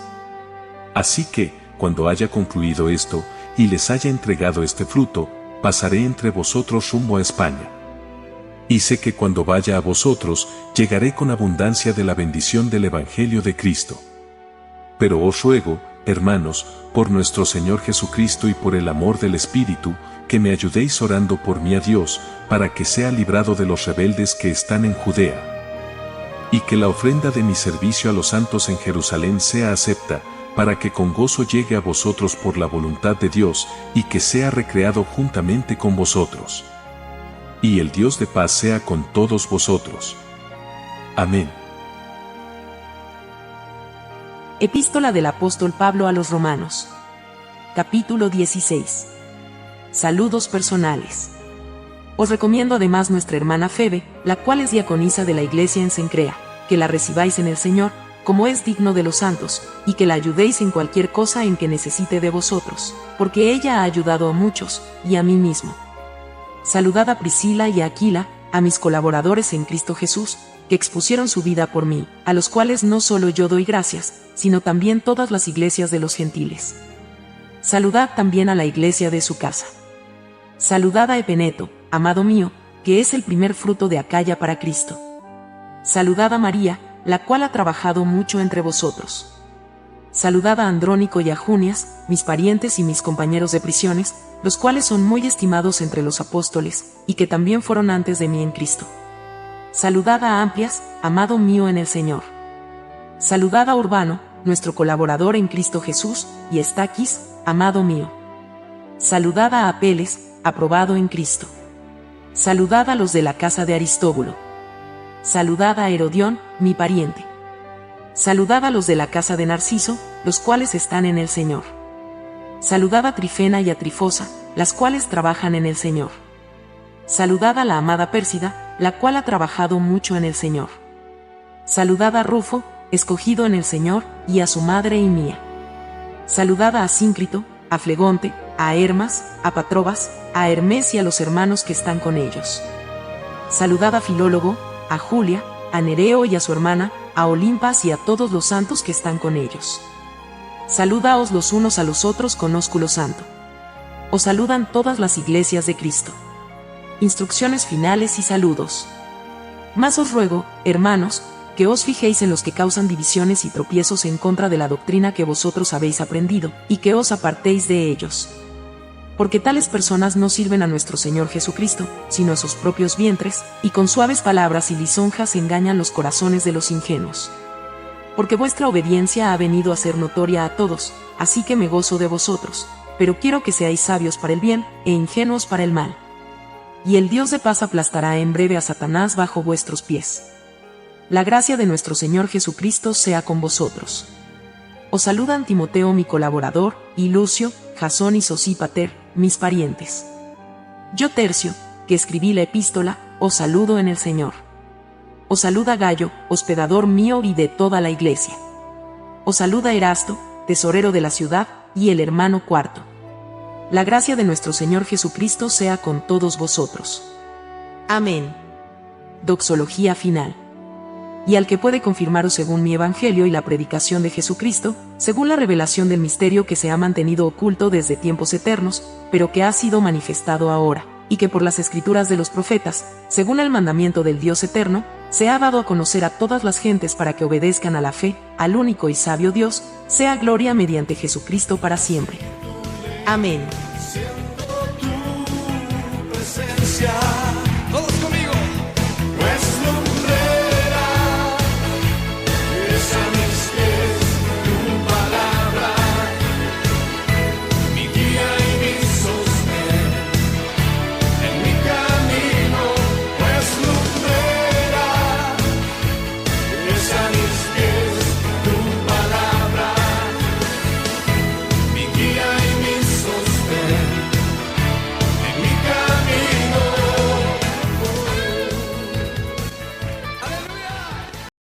Así que, cuando haya concluido esto, y les haya entregado este fruto, pasaré entre vosotros rumbo a España. Y sé que cuando vaya a vosotros, llegaré con abundancia de la bendición del Evangelio de Cristo. Pero os ruego, hermanos, por nuestro Señor Jesucristo y por el amor del Espíritu, que me ayudéis orando por mí a Dios, para que sea librado de los rebeldes que están en Judea. Y que la ofrenda de mi servicio a los santos en Jerusalén sea acepta, para que con gozo llegue a vosotros por la voluntad de Dios, y que sea recreado juntamente con vosotros. Y el Dios de paz sea con todos vosotros. Amén. Epístola del apóstol Pablo a los Romanos. Capítulo 16. Saludos personales. Os recomiendo además nuestra hermana Febe, la cual es diaconisa de la iglesia en Cencrea, que la recibáis en el Señor, como es digno de los santos, y que la ayudéis en cualquier cosa en que necesite de vosotros, porque ella ha ayudado a muchos, y a mí mismo. Saludad a Priscila y a Aquila, a mis colaboradores en Cristo Jesús, que expusieron su vida por mí, a los cuales no solo yo doy gracias, sino también todas las iglesias de los gentiles. Saludad también a la iglesia de su casa. Saludad a Epeneto, amado mío, que es el primer fruto de Acaya para Cristo. Saludad a María, la cual ha trabajado mucho entre vosotros. Saludad a Andrónico y a Junias, mis parientes y mis compañeros de prisiones, los cuales son muy estimados entre los apóstoles, y que también fueron antes de mí en Cristo. Saludad a Amplias, amado mío en el Señor. Saludad a Urbano, nuestro colaborador en Cristo Jesús, y Estaquis, amado mío. Saludad a Apeles, aprobado en Cristo. Saludad a los de la casa de Aristóbulo. Saludad a Herodión, mi pariente. Saludad a los de la casa de Narciso, los cuales están en el Señor. Saludad a Trifena y a Trifosa, las cuales trabajan en el Señor. Saludad a la amada Pérsida, la cual ha trabajado mucho en el Señor. Saludad a Rufo, escogido en el Señor, y a su madre y mía. Saludad a Asíncrito, a Flegonte, a Hermas, a Patrobas, a Hermes y a los hermanos que están con ellos. Saludad a Filólogo, a Julia, a Nereo y a su hermana, a Olimpas y a todos los santos que están con ellos. Saludaos los unos a los otros con ósculo santo. Os saludan todas las iglesias de Cristo. Instrucciones finales y saludos. Mas os ruego, hermanos, que os fijéis en los que causan divisiones y tropiezos en contra de la doctrina que vosotros habéis aprendido, y que os apartéis de ellos. Porque tales personas no sirven a nuestro Señor Jesucristo, sino a sus propios vientres, y con suaves palabras y lisonjas engañan los corazones de los ingenuos. Porque vuestra obediencia ha venido a ser notoria a todos, así que me gozo de vosotros, pero quiero que seáis sabios para el bien, e ingenuos para el mal. Y el Dios de paz aplastará en breve a Satanás bajo vuestros pies. La gracia de nuestro Señor Jesucristo sea con vosotros. Os saludan Timoteo mi colaborador, y Lucio, Jasón y Sosípater, mis parientes. Yo Tercio, que escribí la epístola, os saludo en el Señor. Os saluda Gayo, hospedador mío y de toda la iglesia. Os saluda Erasto, tesorero de la ciudad, y el hermano Cuarto. La gracia de nuestro Señor Jesucristo sea con todos vosotros. Amén. Doxología final. Y al que puede confirmaros según mi evangelio y la predicación de Jesucristo, según la revelación del misterio que se ha mantenido oculto desde tiempos eternos, pero que ha sido manifestado ahora, y que por las escrituras de los profetas, según el mandamiento del Dios eterno, se ha dado a conocer a todas las gentes para que obedezcan a la fe, al único y sabio Dios, sea gloria mediante Jesucristo para siempre. Amén.